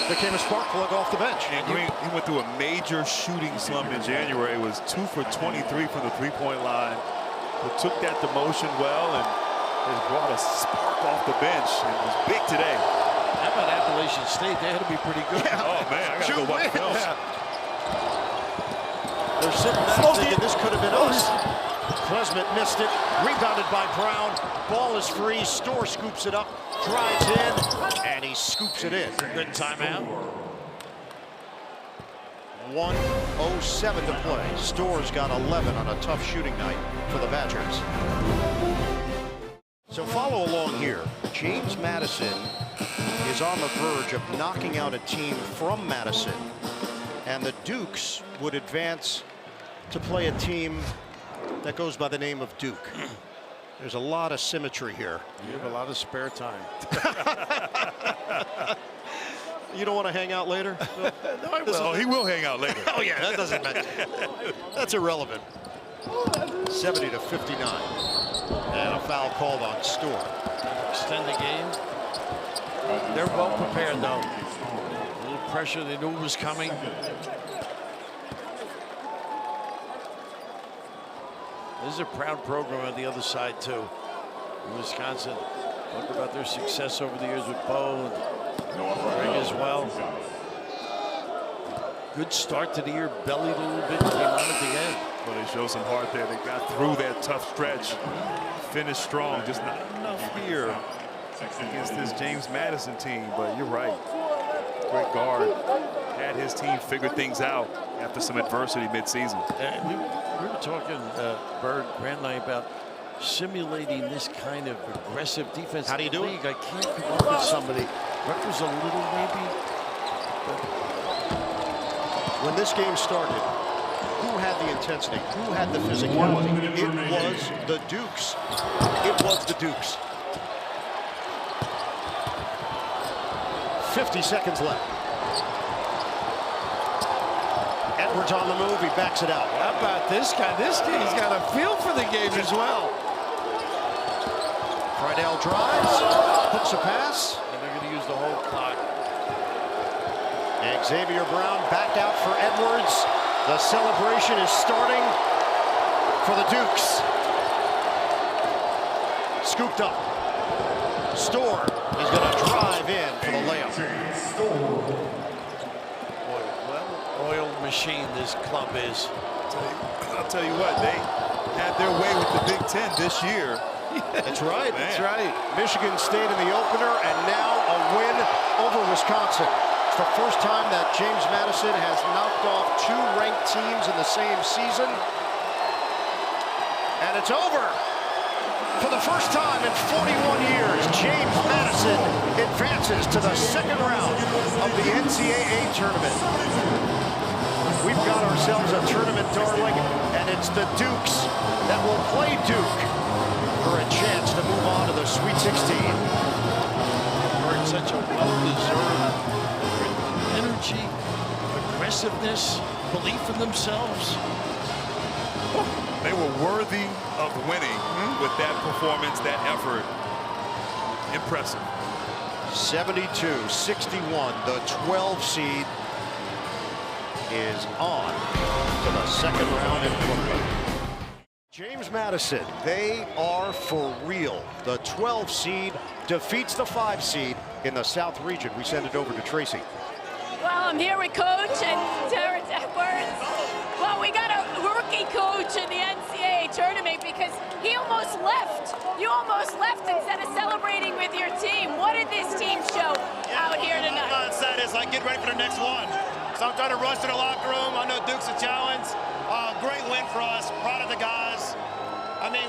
Became a spark plug off the bench. And Green, he went through a major shooting slump in January. It was 2 for 23 from the three-point line. But took that demotion well and has brought a spark off the bench and was big today. How about Appalachian State? They had to be pretty good. Yeah. Oh, man, I got to go watch film. They're sitting back thinking this could have been us. Klesmit missed it. Rebounded by Brown. Ball is free. Storr scoops it up. Drives in. And he scoops it in. Good timeout. 1:07 to play. Storr's got 11 on a tough shooting night for the Badgers. So follow along here. James Madison is on the verge of knocking out a team from Madison. And the Dukes would advance to play a team that goes by the name of Duke. There's a lot of symmetry here. You have a lot of spare time. You don't want to hang out later? No, I will. Oh, he will hang out later. Oh, yeah, that doesn't matter. That's irrelevant. 70 to 59. And a foul called on Storr. Extend the game. They're well prepared, though. A little pressure. They knew it was coming. This is a proud program on the other side, too. In Wisconsin. Talk about their success over the years with Bo and Greg as well. Good start to the year. Bellied a little bit. Came on at the end. But they showed some heart there. They got through that tough stretch. Finished strong. Just not enough here against this James Madison team. But you're right. Great guard. Had his team figure things out after some adversity midseason. We were talking, Bird, Grant and I, about simulating this kind of aggressive defense. How do you do it? I can't come up with somebody. Rutgers a little maybe. When this game started, who had the intensity? Who had the physicality? It was the Dukes. It was the Dukes. 50 seconds left. Edwards on the move. He backs it out. How about this guy? This guy's got a feel for the game as well. Friedel drives, hooks a pass. And they're going to use the whole clock. And Xavier Brown back out for Edwards. The celebration is starting for the Dukes. Scooped up. Storr is going to drive in for the layup. Boy, well-oiled machine this club is. I'll tell you what, they had their way with the Big Ten this year. That's right. Man. That's right. Michigan stayed in the opener, and now a win over Wisconsin. It's the first time that James Madison has knocked off two ranked teams in the same season. And it's over. For the first time in 41 years, James Madison advances to the second round of the NCAA tournament. We've got ourselves a tournament darling, and it's the Dukes that will play Duke for a chance to move on to the Sweet 16. Earned such a well-deserved energy, aggressiveness, belief in themselves. They were worthy of winning with that performance, that effort. Impressive. 72-61. The 12 seed is on to the second round in Brooklyn. James Madison, they are for real. The 12 seed defeats the 5 seed in the South region. We send it over to Tracy. Well, I'm here with Coach and Terrence Edwards. Well, we got a rookie coach in the NCAA tournament because he almost left. You almost left instead of celebrating with your team. What did this team show out here tonight? My mindset is like, get ready for the next one. So I'm trying to rush to the locker room. I know Duke's a challenge. Great win for us. Proud of the guys. I mean,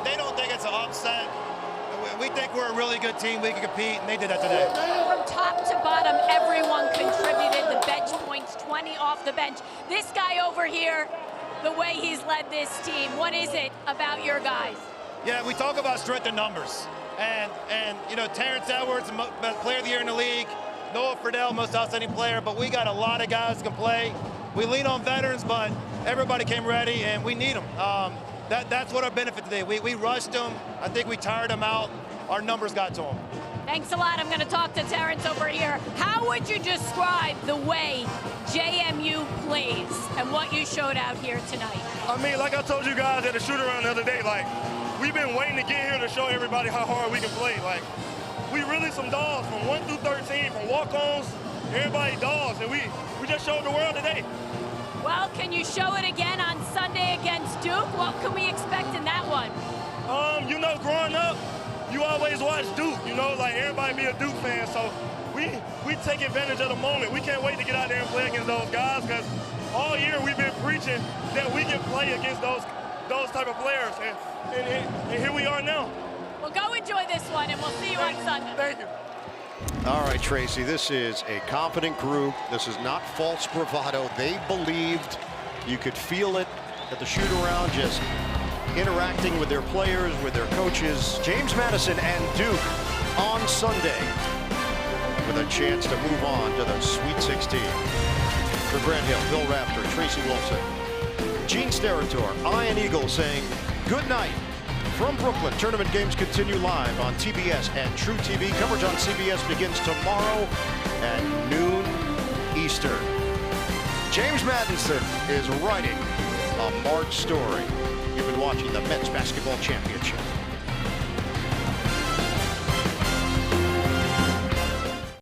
they don't think it's an upset. We think we're a really good team. We can compete, and they did that today. From top to bottom, everyone contributed. The bench points, 20 off the bench. This guy over here, the way he's led this team, what is it about your guys? Yeah, we talk about strength in numbers. And you know, Terrence Edwards, best player of the year in the league. Noah Friedel, most outstanding player. But we got a lot of guys who can play. We lean on veterans, but everybody came ready, and we need them. That's what our benefit today. We rushed them. I think we tired them out. Our numbers got to them. Thanks a lot. I'm going to talk to Terrence over here. How would you describe the way JMU plays and what you showed out here tonight? I mean, like I told you guys at the shoot-around the other day, like, we've been waiting to get here to show everybody how hard we can play. Like, we really some dogs from 1 through 13, from walk-ons, everybody dogs, and we just showed the world today. Well, can you show it again on Sunday against Duke? What can we expect in that one? You know, growing up, you always watch Duke, you know, like everybody be a Duke fan, so we take advantage of the moment. We can't wait to get out there and play against those guys, because all year we've been preaching that we can play against those type of players, and here we are now. Well, go enjoy this one, and we'll see you on Sunday. Thank you. All right, Tracy, this is a confident group. This is not false bravado. They believed. You could feel it at the shoot-around, just interacting with their players, with their coaches. James Madison and Duke on Sunday with a chance to move on to the Sweet 16. For Grant Hill, Bill Rafter, Tracy Wilson, Gene Steratore, Ian Eagle saying good night from Brooklyn. Tournament games continue live on TBS and True TV. Coverage on CBS begins tomorrow at noon Eastern. James Madison is writing a March story. You've been watching the Men's Basketball Championship.